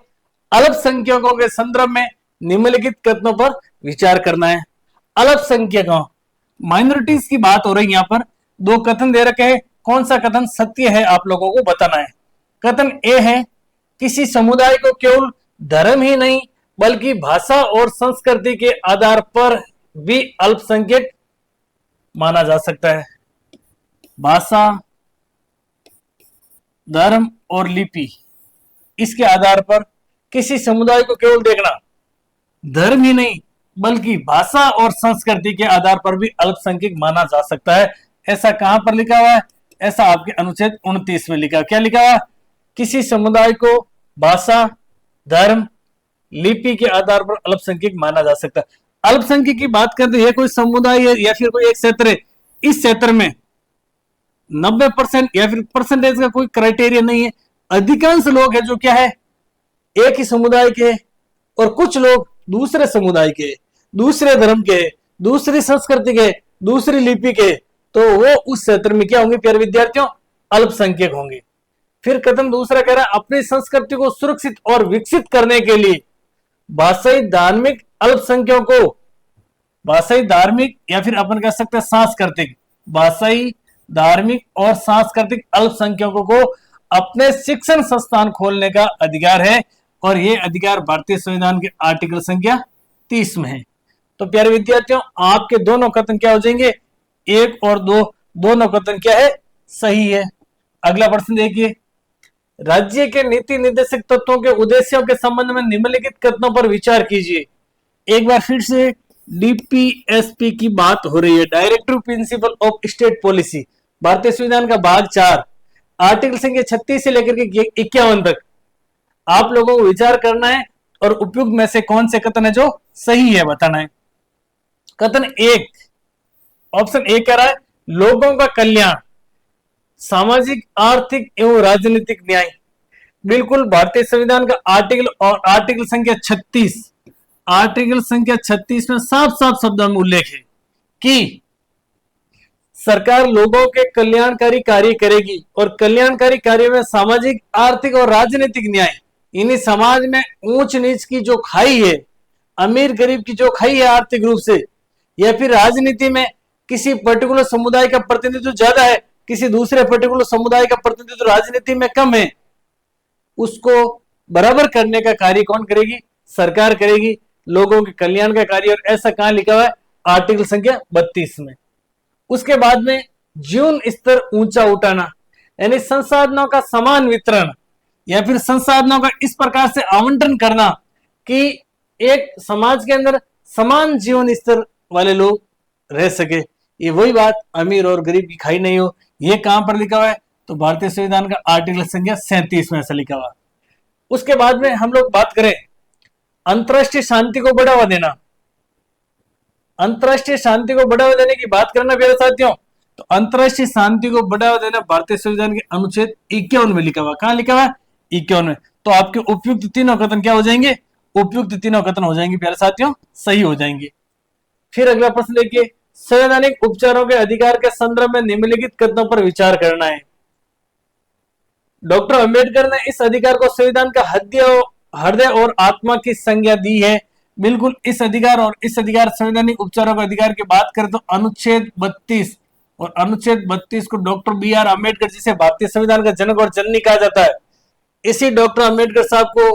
अल्पसंख्यकों के संदर्भ में निम्नलिखित कथनों पर विचार करना है। अल्पसंख्यकों, माइनॉरिटीज की बात हो रही है। यहाँ पर 2 कथन दे रखे हैं, कौन सा कथन सत्य है आप लोगों को बताना है। कथन ए है, किसी समुदाय को केवल धर्म ही नहीं बल्कि भाषा और संस्कृति के आधार पर भी अल्पसंख्यक माना जा सकता है। भाषा, धर्म और लिपि, इसके आधार पर किसी समुदाय को केवल देखना, धर्म ही नहीं बल्कि भाषा और संस्कृति के आधार पर भी अल्पसंख्यक माना जा सकता है। ऐसा कहां पर लिखा हुआ है? ऐसा आपके अनुच्छेद 29 में लिखा है। क्या लिखा हुआ है? किसी समुदाय को भाषा, धर्म, लिपि के आधार पर अल्पसंख्यक माना जा सकता है। अल्पसंख्यक की बात करते हैं, कोई समुदाय है या फिर कोई एक क्षेत्र है, इस क्षेत्र में 90% या फिर परसेंटेज का कोई क्राइटेरिया नहीं है। अधिकांश लोग है जो क्या है, एक ही समुदाय के और कुछ लोग दूसरे समुदाय के, दूसरे धर्म के, दूसरी संस्कृति के, दूसरी लिपि के, तो वो उस क्षेत्र में क्या होंगे प्यारे विद्यार्थियों? अल्पसंख्यक होंगे। फिर कथन दूसरा कह रहा है, अपनी संस्कृति को सुरक्षित और विकसित करने के लिए भाषाई धार्मिक अल्पसंख्यकों को, भाषाई धार्मिक या फिर अपन कह सकते हैं सांस्कृतिक, भाषाई धार्मिक और सांस्कृतिक अल्पसंख्यकों को अपने शिक्षण संस्थान खोलने का अधिकार है और ये अधिकार भारतीय संविधान के आर्टिकल संख्या 30 में है। तो प्यारे विद्यार्थियों, आपके दोनों कथन क्या हो जाएंगे? 1 और 2 दोनों कथन क्या है? सही है। अगला प्रश्न देखिए, राज्य के नीति निर्देशक तत्वों के उद्देश्यों के संबंध में निम्नलिखित कथनों पर विचार कीजिए। एक बार फिर से डीपीएसपी की बात हो रही है, directive principle of state policy, भारतीय संविधान का भाग 4, आर्टिकल संख्या 36 से लेकर के 51 तक आप लोगों को विचार करना है और उपयुक्त में से कौन से कथन है जो सही है बताना है। कथन 1, ऑप्शन ए कह रहा है, लोगों का कल्याण, सामाजिक, आर्थिक एवं राजनीतिक न्याय। बिल्कुल भारतीय संविधान का आर्टिकल और आर्टिकल संख्या 36, आर्टिकल संख्या 36 में साफ साफ शब्दों में उल्लेख है कि सरकार लोगों के कल्याणकारी कार्य करेगी और कल्याणकारी कार्य में सामाजिक, आर्थिक और राजनीतिक न्याय, इन्हीं समाज में ऊंच नीच की जो खाई है, अमीर गरीब की जो खाई है आर्थिक रूप से, या फिर राजनीति में किसी पर्टिकुलर समुदाय का प्रतिनिधित्व ज्यादा है, किसी दूसरे पर्टिकुलर समुदाय का प्रतिनिधित्व राजनीति में कम है, उसको बराबर करने का कार्य कौन करेगी? सरकार करेगी, लोगों के कल्याण का कार्य। और ऐसा कहां लिखा हुआ है? आर्टिकल संख्या 32 में। उसके बाद में जीवन स्तर ऊंचा उठाना, यानी संसाधनों का समान वितरण या फिर संसाधनों का इस प्रकार से आवंटन करना कि एक समाज के अंदर समान जीवन स्तर वाले लोग रह सके। ये वही बात, अमीर और गरीब की खाई नहीं हो। ये कहां पर लिखा हुआ है? तो भारतीय संविधान का आर्टिकल संख्या 37 में ऐसा लिखा हुआ। उसके बाद में हम लोग बात करें अंतर्राष्ट्रीय शांति को बढ़ावा देना। अंतर्राष्ट्रीय शांति को बढ़ावा देने की बात करना प्यारे साथियों, तो अंतर्राष्ट्रीय शांति को बढ़ावा देना भारतीय संविधान के अनुच्छेद 51 में लिखा हुआ। कहां लिखा हुआ? 51 में। तो आपके उपयुक्त तीनों कथन क्या हो जाएंगे? उपयुक्त तीनों कथन हो जाएंगे प्यारे साथियों, सही हो जाएंगे। फिर अगला प्रश्न देखिए, संवैधानिक उपचारों के अधिकार के संदर्भ में निम्नलिखित कथनों पर विचार करना है। डॉक्टर अंबेडकर ने इस अधिकार को संविधान का हृदय और आत्मा की संज्ञा दी है। बिल्कुल, इस अधिकार और इस अधिकार संवैधानिक उपचारों के अधिकार की बात करें तो अनुच्छेद 32 और अनुच्छेद 32 को डॉक्टर B.R. अम्बेडकर जिसे भारतीय संविधान का जनक और जननी कहा जाता है, इसी डॉक्टर अम्बेडकर साहब को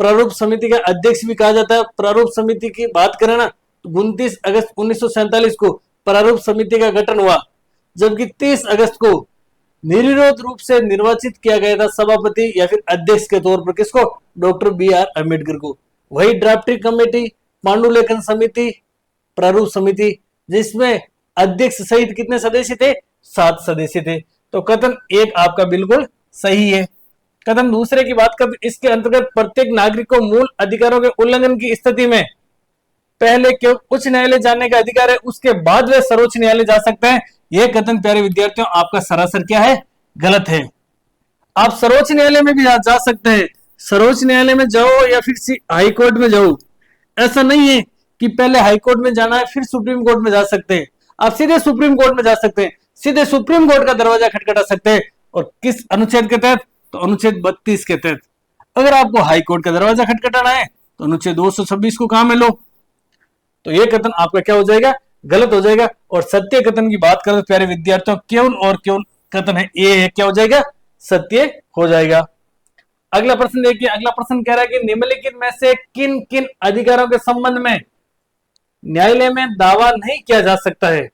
प्रारूप समिति का अध्यक्ष भी कहा जाता है। प्रारूप समिति की बात करें ना, 29 अगस्त 1947 को प्रारूप समिति का गठन हुआ, जबकि 30 अगस्त को निर्विरोध रूप से निर्वाचित किया गया था सभापति या फिर अध्यक्ष के तौर पर। किसको? Doctor B.R. अम्बेडकर को। वही ड्राफ्टिंग कमेटी, पांडुलेखन समिति, प्रारूप समिति, जिसमें अध्यक्ष सहित कितने सदस्य थे? 7 सदस्य थे। तो कथन 1 आपका बिल्कुल सही है। कथन दूसरे की बात कर, इसके अंतर्गत प्रत्येक नागरिक को मूल अधिकारों के उल्लंघन की स्थिति में पहले केवल उच्च न्यायालय जाने का अधिकार है, उसके बाद वे सर्वोच्च न्यायालय जा सकते हैं। यह कथन प्यारे विद्यार्थियों आपका सरासर क्या है? गलत है। आप सर्वोच्च न्यायालय में भी जा सकते हैं, सर्वोच्च न्यायालय में जाओ या फिर हाई कोर्ट में जाओ। ऐसा नहीं है कि पहले हाई कोर्ट में जाना है फिर सुप्रीम कोर्ट में जा सकते हैं। आप सीधे सुप्रीम कोर्ट में जा सकते हैं, सीधे सुप्रीम कोर्ट का दरवाजा खटखटा सकते हैं। और किस अनुच्छेद के तहत? तो अनुच्छेद 32 के तहत। अगर आपको हाई कोर्ट का दरवाजा खटखटाना है तो अनुच्छेद 226 को काम में लो। तो यह कथन आपका क्या हो जाएगा? गलत हो जाएगा। और सत्य कथन की बात करें तो प्यारे विद्यार्थियों केवल और केवल कथन है ए है, क्या हो जाएगा? सत्य हो जाएगा। अगला प्रश्न देखिए, अगला प्रश्न कह रहा है कि निम्नलिखित में से किन किन अधिकारों के संबंध में न्यायालय में दावा नहीं किया जा सकता है?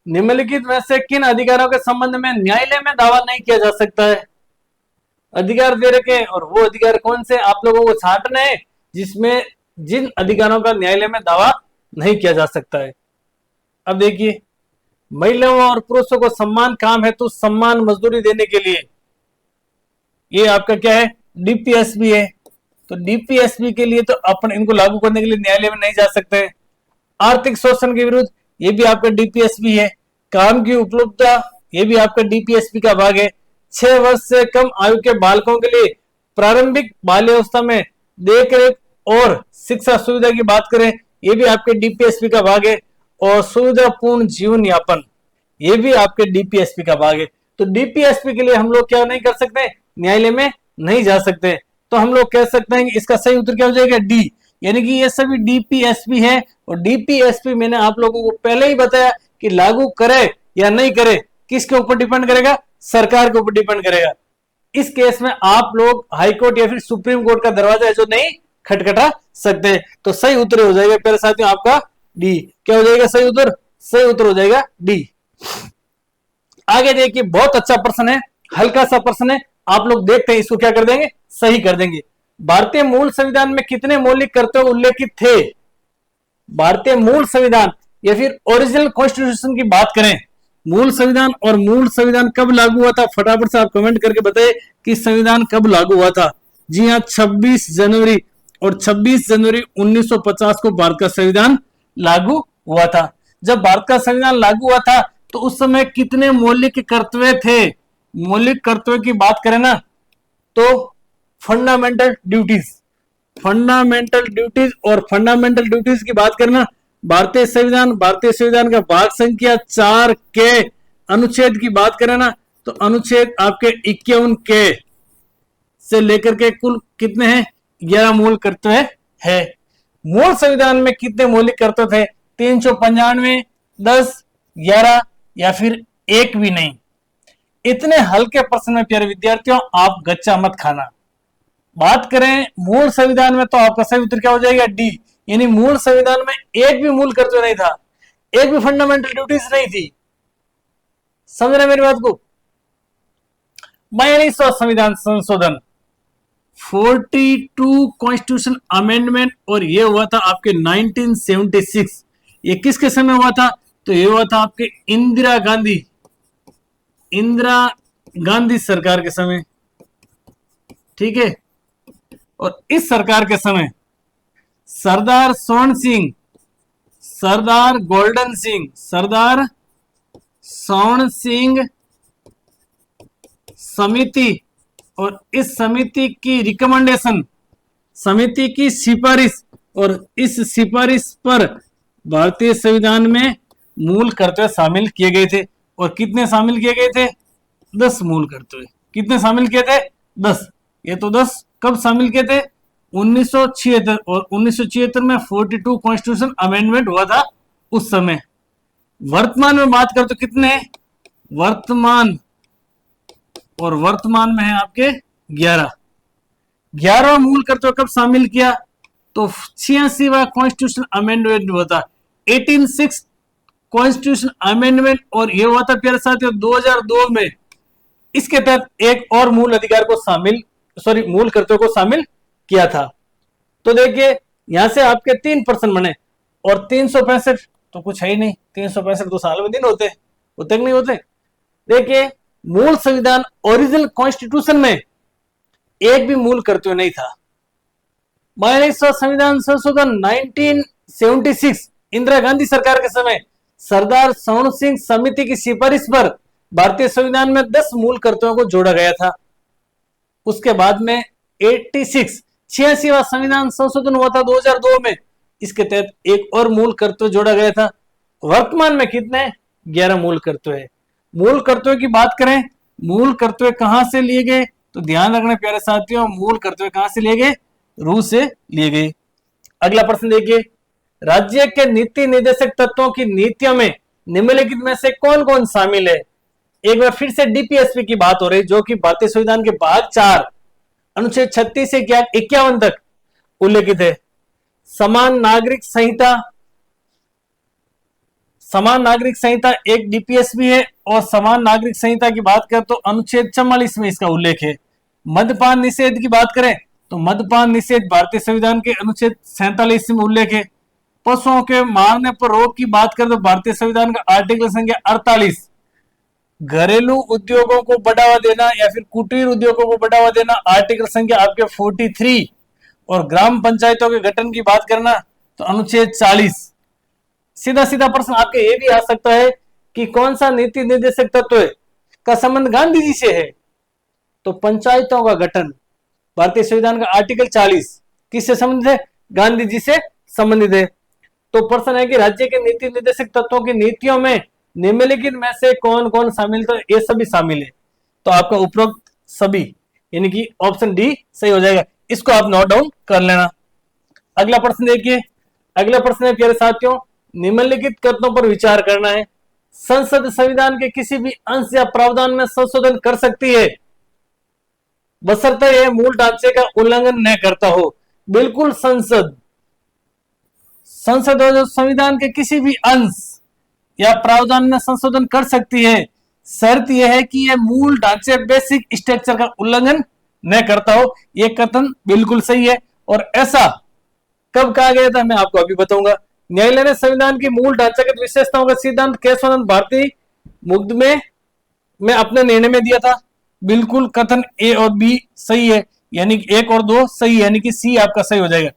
निम्नलिखित में से किन अधिकारों के संबंध में न्यायालय में दावा नहीं किया जा सकता है? अधिकार दे रखे और वो अधिकार कौन से आप लोगों को छांटने हैं जिसमें जिन अधिकारों का न्यायालय में दावा नहीं किया जा सकता है। अब देखिए, महिलाओं और पुरुषों को समान काम हेतु सम्मान मजदूरी देने के लिए ये आपका क्या है? डीपीएसबी है। तो डीपीएसबी के लिए तो अपन इनको लागू करने के लिए न्यायालय में नहीं जा सकते। आर्थिक शोषण के विरुद्ध ये भी आपका डीपीएसबी है। काम की उपलब्धता ये भी आपका डीपीएसबी का भाग है। 6 वर्ष से कम आयु के बालकों के लिए प्रारंभिक बाल्यावस्था में देखरेख और शिक्षा सुविधा की बात करें, ये भी आपके डीपीएसपी का भाग है। और सुविधापूर्ण जीवन यापन ये भी आपके डीपीएसपी का भाग है। तो डीपीएसपी के लिए हम लोग क्या नहीं कर सकते? न्यायालय में नहीं जा सकते। तो हम लोग कह सकते हैं कि इसका सही उत्तर क्या हो जाएगा? डी, यानी कि ये सभी डीपीएसपी है। और डीपीएसपी मैंने आप लोगों को पहले ही बताया कि लागू करे या नहीं करे किसके ऊपर डिपेंड करेगा? सरकार के ऊपर डिपेंड करेगा। इस केस में आप लोग हाई कोर्ट या फिर सुप्रीम कोर्ट का दरवाजा है जो नहीं खटखटा सकते। तो सही उत्तर हो जाएगा प्यारे साथियों आपका डी। क्या हो जाएगा सही उत्तर? सही उत्तर हो जाएगा डी। आगे देखिए, बहुत अच्छा प्रश्न है, हल्का सा प्रश्न है, आप लोग देखते हैं इसको क्या कर देंगे? सही कर देंगे। भारतीय मूल संविधान में कितने मौलिक कर्तव्य उल्लेखित थे? भारतीय मूल संविधान या फिर ओरिजिनल कॉन्स्टिट्यूशन की बात करें, मूल संविधान और मूल संविधान कब लागू हुआ था? फटाफट से आप कमेंट करके बताइए कि संविधान कब लागू हुआ था। जी हाँ, 26 जनवरी और 26 जनवरी 1950 को भारत का संविधान लागू हुआ था। जब भारत का संविधान लागू हुआ था तो उस समय कितने मौलिक कर्तव्य थे? मौलिक कर्तव्य की बात करें ना तो फंडामेंटल ड्यूटीज, फंडामेंटल ड्यूटीज और फंडामेंटल ड्यूटीज की बात करना, भारतीय संविधान का भाग संख्या 4 के अनुच्छेद की बात करें ना तो अनुच्छेद आपके 51 के से लेकर के कुल कितने हैं? 11 मूल कर्तव्य है। मूल संविधान में कितने मौलिक कर्तव्य थे? 395, 10, 11 या फिर एक भी नहीं। इतने हल्के प्रश्न में प्यारे विद्यार्थियों आप गच्चा मत खाना। बात करें मूल संविधान में तो आपका सही उत्तर क्या हो जाएगा? डी, यानी मूल संविधान में एक भी मूल कर्तव्य नहीं था, एक भी फंडामेंटल ड्यूटीज नहीं थी। समझ रहे मेरी बात को? 42वां संविधान संशोधन, 42 कॉन्स्टिट्यूशन अमेंडमेंट, और ये हुआ था आपके 1976। ये किसके समय हुआ था? तो ये हुआ था आपके इंदिरा गांधी सरकार के समय। ठीक है, और इस सरकार के समय सरदार स्वर्ण सिंह, सरदार गोल्डन सिंह, सरदार स्वर्ण सिंह समिति और इस समिति की रिकमेंडेशन, समिति की सिफारिश, और इस सिफारिश पर भारतीय संविधान में मूल कर्तव्य शामिल किए गए थे। और कितने शामिल किए गए थे? 10 मूल कर्तव्य। कितने शामिल किए थे? 10। ये तो 10 कब शामिल किए थे? 1976। और 1976 में 42 कॉन्स्टिट्यूशन अमेंडमेंट हुआ था उस समय। वर्तमान में बात कर तो कितने? वर्तमान, और वर्तमान में है आपके 11 मूल कर्तव्य कब शामिल किया? तो 86वां कॉन्स्टिट्यूशन अमेंडमेंट हुआ था, 1806 कॉन्स्टिट्यूशन अमेंडमेंट, और ये हुआ था प्यारे साथियों 2002 में। इसके तहत एक और मूल अधिकार को शामिल, मूल कर्तव्य को शामिल किया था। तो देखिए यहां से आपके 3 प्रश्न बने, और 365 तो कुछ है ही नहीं, 365 तो साल में दिन होते नहीं होते। देखिए मूल संविधान ओरिजिनल कॉन्स्टिट्यूशन में एक भी मूल कर्तव्य नहीं था। 42वां संविधान संशोधन 1976 इंदिरा गांधी सरकार के समय सरदार स्वर्ण सिंह समिति की सिफारिश पर भारतीय संविधान में 10 मूल कर्तव्यों को जोड़ा गया था। उसके बाद में 86वां संविधान संशोधन हुआ था 2002 में। इसके तहत एक और मूल कर्तव्य जोड़ा गया था। वर्तमान में कितने? 11 मूल कर्तव्य है। मूल कर्तव्य की बात करें, मूल कर्तव्य कहां से लिए गए? तो ध्यान रखना प्यारे साथियों, मूल कर्तव्य कहां से लिए गए? रूस से लिए गए। अगला प्रश्न देखिए, राज्य के नीति निर्देशक तत्वों की नीतियों में निम्नलिखित में से कौन कौन शामिल है? एक बार फिर से डीपीएसपी की बात हो रही, जो कि भारतीय संविधान के भाग 4 अनुच्छेद 36 से 51 तक उल्लेखित है। समान नागरिक संहिता, समान नागरिक संहिता एक डीपीएसपी है, और समान नागरिक संहिता की बात करें तो अनुच्छेद 44 में इसका उल्लेख है। मद्यपान निषेध की बात करें तो मद्यपान निषेध भारतीय संविधान के अनुच्छेद 47 में उल्लेख है। पशुओं के मारने पर रोक की बात करें तो भारतीय संविधान का आर्टिकल संख्या 48। घरेलू उद्योगों को बढ़ावा देना या फिर कुटीर उद्योगों को बढ़ावा देना, आर्टिकल संख्या आपके 43। और ग्राम पंचायतों के गठन की बात करना तो अनुच्छेद 40। सीधा सीधा प्रश्न आपके ये भी आ सकता है कि कौन सा नीति निर्देशक तत्व का संबंध गांधी जी से है? तो पंचायतों का गठन भारतीय संविधान का आर्टिकल 40 किससे संबंधित है? गांधी जी से संबंधित है। तो प्रश्न है कि राज्य के नीति निर्देशक तत्वों की नीतियों में निम्नलिखित में से कौन कौन शामिल? तो ये सभी शामिल है। तो आपका उपरोक्त सभी यानी कि ऑप्शन डी सही हो जाएगा। इसको आप नोट डाउन कर लेना। अगला प्रश्न देखिए, अगला प्रश्न है प्यारे साथियों, निम्नलिखित कथनों पर विचार करना है। संसद संविधान के किसी भी अंश या प्रावधान में संशोधन कर सकती है बशर्ते यह मूल ढांचे का उल्लंघन न करता हो। बिल्कुल, संसद और संविधान के किसी भी अंश या प्रावधान में संशोधन कर सकती है, शर्त यह है कि यह मूल ढांचे बेसिक स्ट्रक्चर का उल्लंघन न करता हो। यह कथन बिल्कुल सही है। और ऐसा कब कहा गया था मैं आपको अभी बताऊंगा। न्यायालय ने संविधान की मूल ढांचागत विशेषताओं का सिद्धांत केशवानंद भारती मुकदमे में अपने निर्णय में दिया था। बिल्कुल, कथन ए और बी सही है, यानी कि 1 और 2 सही है, यानी कि सी आपका सही हो जाएगा।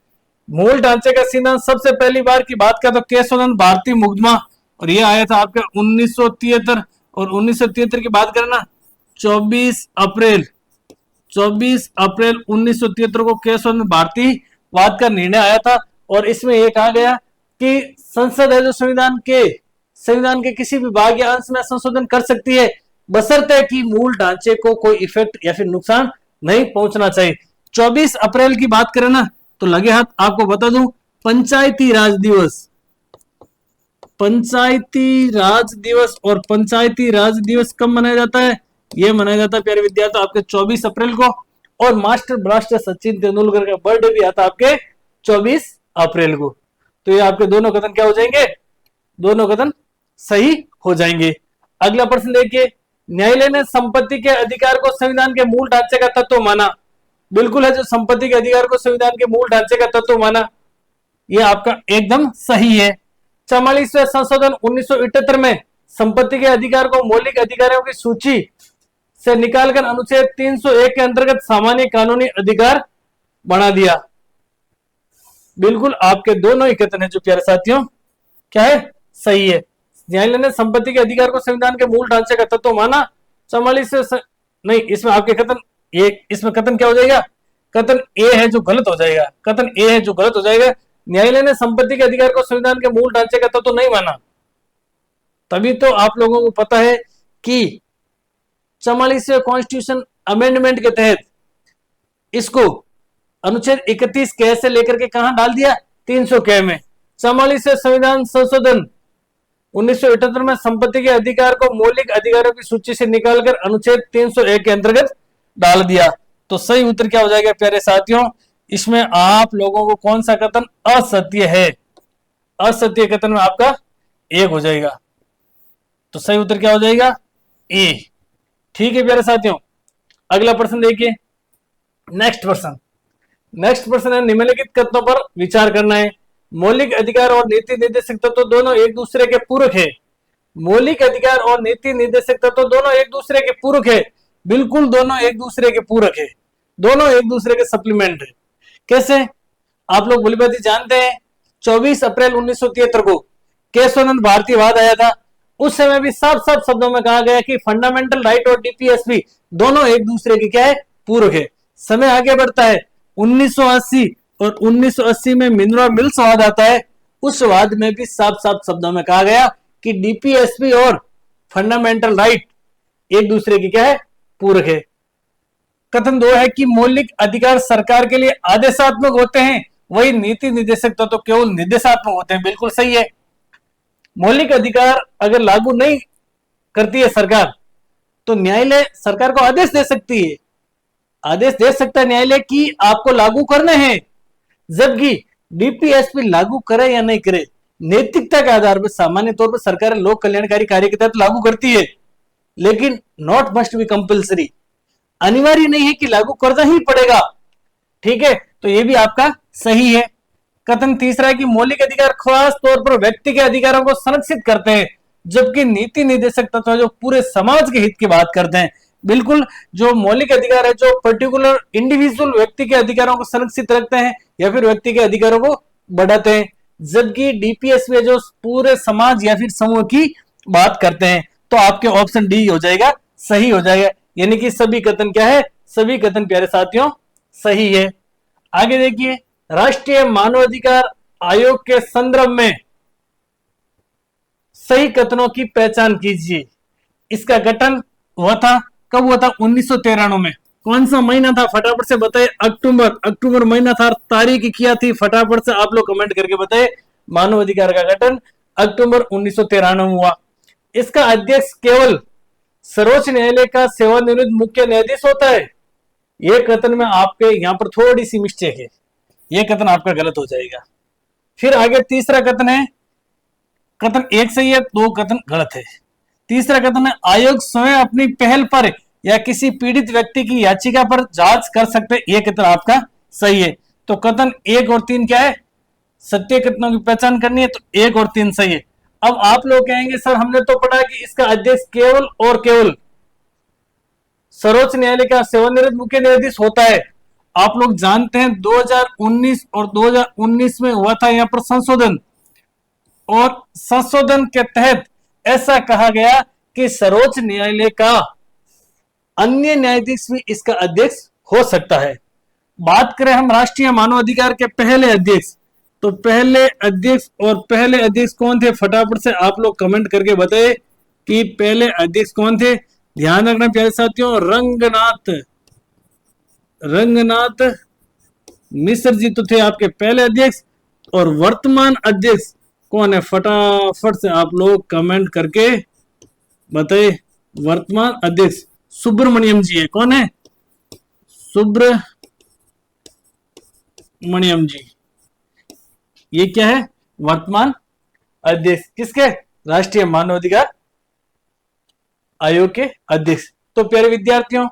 मूल ढांचे का सिद्धांत सबसे पहली बार की बात करें तो केशवानंद भारती मुकदमा, और ये आया था आपका 1973। और 1973 की बात करना 24 अप्रैल 1973 को केशवानंद भारती वाद का निर्णय आया था। और इसमें यह कहा गया कि संसद है जो संविधान के किसी भी भाग या अंश में संशोधन कर सकती है बशर्ते कि मूल ढांचे को कोई इफेक्ट या फिर नुकसान नहीं पहुंचना चाहिए। 24 अप्रैल की बात करें ना तो लगे हाथ आपको बता दूं, पंचायती राज दिवस और पंचायती राज दिवस कब मनाया जाता है? यह मनाया जाता है प्यारे विद्यार्थी आपके 24 अप्रैल को। और मास्टर ब्लास्टर सचिन तेंदुलकर का बर्थडे भी आता है आपके 24 अप्रैल को। तो ये आपके दोनों कथन क्या हो जाएंगे? दोनों कथन सही हो जाएंगे। अगला प्रश्न देखिए, न्यायालय ने संपत्ति के अधिकार को संविधान के मूल ढांचे का तत्व माना। बिल्कुल है, जो संपत्ति के अधिकार को संविधान के मूल ढांचे का तत्व माना, यह आपका एकदम सही है। 44वें संशोधन 1978 में संपत्ति के अधिकार को मौलिक अधिकारों की सूची से निकालकर अनुच्छेद 301 के अंतर्गत सामान्य कानूनी अधिकार बना दिया। बिल्कुल आपके दोनों ही कथन है जो प्यारे साथियों क्या है, सही है। न्यायालय ने संपत्ति के अधिकार को संविधान के मूल ढांचे का तत्व माना। 44 से नहीं, इसमें आपके कथन इसमें कथन क्या हो जाएगा, कथन ए है जो गलत हो जाएगा, कथन ए है जो गलत हो जाएगा। न्यायालय ने संपत्ति के अधिकार को संविधान के मूल ढांचे का तत्व नहीं माना। तभी तो आप लोगों को पता है कि 44वें कॉन्स्टिट्यूशन अमेंडमेंट के तहत इसको अनुच्छेद 31 क से लेकर के कहां डाल दिया, 300 क में। 44वें संविधान संशोधन 1978 में संपत्ति के अधिकार को मौलिक अधिकारों की सूची से निकालकर अनुच्छेद 301 के अंतर्गत डाल दिया। तो सही उत्तर क्या हो जाएगा प्यारे साथियों, इसमें आप लोगों को कौन सा कथन असत्य है, असत्य कथन में आपका एक हो जाएगा। तो सही उत्तर क्या हो जाएगा, ए। ठीक है प्यारे साथियों, अगला प्रश्न देखिए। नेक्स्ट प्रश्न है निम्नलिखित कथनों पर विचार करना है। मौलिक अधिकार और नीति निर्देशक तत्व दोनों एक दूसरे के पूरक है। मौलिक अधिकार और नीति निर्देशक तत्व दोनों एक दूसरे के पूरक है। बिल्कुल दोनों एक दूसरे के पूरक है, दोनों एक दूसरे के सप्लीमेंट है। कैसे, आप लोग भलीभांति जानते हैं 24 अप्रैल 1973 को केशवानंद भारतीयवाद आया था। उस समय भी साफ साफ शब्दों में कहा गया कि फंडामेंटल राइट और डीपीएसपी दोनों एक दूसरे के क्या है, पूरक है। समय आगे बढ़ता है 1980 और 1980 में मिनरल मिल्स वाद आता है। उस वाद में भी साफ साफ शब्दों में कहा गया कि डीपीएसपी और फंडामेंटल राइट एक दूसरे की क्या है, पूरक है। कथन 2 है कि मौलिक अधिकार सरकार के लिए आदेशात्मक होते हैं, वही नीति निर्देशक तत्व तो केवल निर्देशात्मक होते हैं। बिल्कुल सही है। मौलिक अधिकार अगर लागू नहीं करती है सरकार तो न्यायालय सरकार को आदेश दे सकती है, आदेश दे सकता है न्यायालय कि आपको लागू करने हैं। जबकि डीपीएसपी लागू करे या नहीं करे, नैतिकता के आधार पर सामान्य तौर पर सरकार लोक कल्याणकारी कार्य के तहत लागू करती है, लेकिन नॉट मस्ट बी कंपल्सरी, अनिवार्य नहीं है कि लागू करना ही पड़ेगा। ठीक है, तो ये भी आपका सही है। कथन 3 है कि मौलिक अधिकार खास तौर पर व्यक्ति के अधिकारों को संरक्षित करते हैं, जबकि नीति निर्देशक तत्व जो पूरे समाज के हित की बात करते हैं। बिल्कुल, जो मौलिक अधिकार है जो पर्टिकुलर इंडिविजुअल व्यक्ति के अधिकारों को संरक्षित रखते हैं या फिर व्यक्ति के अधिकारों को बढ़ाते हैं, जबकि डीपीएसपी जो पूरे समाज या फिर समूह की बात करते हैं। तो आपके ऑप्शन डी हो जाएगा, सही हो जाएगा। यानी कि सभी कथन क्या है, सभी कथन प्यारे साथियों सही है। आगे देखिए, राष्ट्रीय मानवाधिकार आयोग के संदर्भ में सही कथनों की पहचान कीजिए। इसका गठन हुआ था, कब हुआ था, 1993 में। कौन सा महीना था, फटाफट से बताए। अक्टूबर महीना था। तारीख किया थी, फटाफट से आप लोग कमेंट करके बताए। मानवाधिकार का गठन अक्टूबर 1993 में हुआ। इसका अध्यक्ष केवल सर्वोच्च न्यायालय का सेवानिवृत्त मुख्य न्यायाधीश होता है। यह कथन में आपके यहां पर थोड़ी सी मिस्टेक है, यह कथन आपका गलत हो जाएगा। फिर आगे तीसरा कथन है, कथन 1 सही है, 2 कथन गलत है। तीसरा कथन है आयोग स्वयं अपनी पहल पर या किसी पीड़ित व्यक्ति की याचिका पर जांच कर सकते हैं। यह कथन आपका सही है। तो कथन 1 और 3 क्या है, सत्य कथनों की पहचान करनी है, तो 1 और 3 सही है। अब आप लोग कहेंगे सर हमने तो पढ़ा कि इसका अध्यक्ष केवल और केवल सर्वोच्च न्यायालय का सेवानिवृत्त मुख्य न्यायाधीश होता है। आप लोग जानते हैं 2019 और 2019 में हुआ था यहां पर संशोधन, और संशोधन के तहत ऐसा कहा गया कि सर्वोच्च न्यायालय का अन्य न्यायाधीश भी इसका अध्यक्ष हो सकता है। बात करें हम राष्ट्रीय मानवाधिकार के पहले अध्यक्ष, तो पहले अध्यक्ष कौन थे, फटाफट से आप लोग कमेंट करके बताएं कि पहले अध्यक्ष कौन थे। ध्यान रखना प्यारे साथियों, रंगनाथ मिश्र जी तो थे आपके पहले अध्यक्ष, और वर्तमान अध्यक्ष कौन है, फटाफट से आप लोग कमेंट करके बताए। वर्तमान अध्यक्ष सुब्रमण्यम जी है। कौन है, सुब्रमण्यम जी। ये क्या है, वर्तमान अध्यक्ष किसके, राष्ट्रीय मानवाधिकार आयोग के अध्यक्ष। तो प्यारे विद्यार्थियों,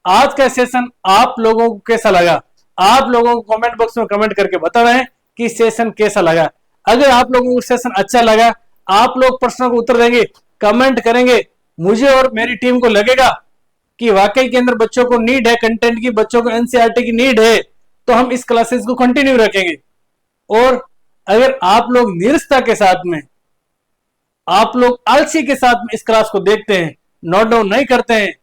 आज का सेशन आप लोगों को कैसा लगा, आप लोगों को कमेंट बॉक्स में कमेंट करके बता रहे हैं कि सेशन कैसा लगा। अगर आप लोगों को सेशन अच्छा लगा, आप लोग प्रश्नों को उत्तर देंगे, कमेंट करेंगे, मुझे और मेरी टीम को लगेगा कि वाकई के अंदर बच्चों को नीड है कंटेंट की, बच्चों को एनसीईआरटी की नीड है, तो हम इस क्लासेस को कंटिन्यू रखेंगे। और अगर आप लोग निरस्ता के साथ में, आप लोग आलसी के साथ में इस क्लास को देखते हैं, नोट डाउन नहीं करते हैं,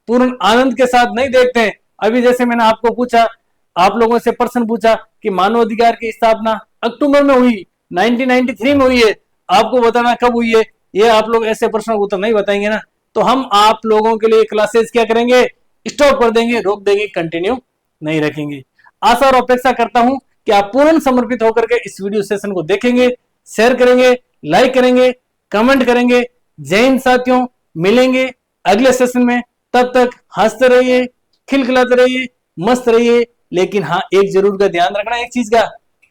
पूर्ण आनंद के साथ नहीं देखते हैं, अभी जैसे मैंने आपको पूछा, आप लोगों से प्रश्न पूछा कि मानव अधिकार की स्थापना अक्टूबर में हुई, 1993 में हुई है, आपको बताना कब हुई है, ये आप लोग ऐसे प्रश्नों को उत्तर नहीं बताएंगे ना, तो हम आप लोगों के लिए क्लासेस क्या करेंगे, स्टॉप कर देंगे, रोक देंगे, कंटिन्यू नहीं रखेंगे। आशा और अपेक्षा करता हूं कि आप पूर्ण समर्पित होकर के इस वीडियो सेशन को देखेंगे, शेयर करेंगे, लाइक करेंगे, कमेंट करेंगे। जय हिंद साथियों, मिलेंगे अगले सेशन में, तब तक हंसते रहिए, खिलखिलाते रहिए, मस्त रहिए, लेकिन हाँ एक जरूर का ध्यान रखना, एक चीज का,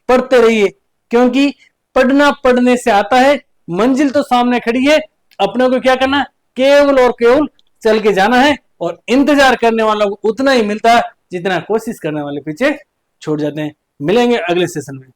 पढ़ते रहिए, क्योंकि पढ़ना पढ़ने से आता है, मंजिल तो सामने खड़ी है, अपने को क्या करना, केवल और केवल चल के जाना है, और इंतजार करने वालों को उतना ही मिलता है जितना कोशिश करने वाले पीछे छूट जाते हैं। मिलेंगे अगले सेशन में।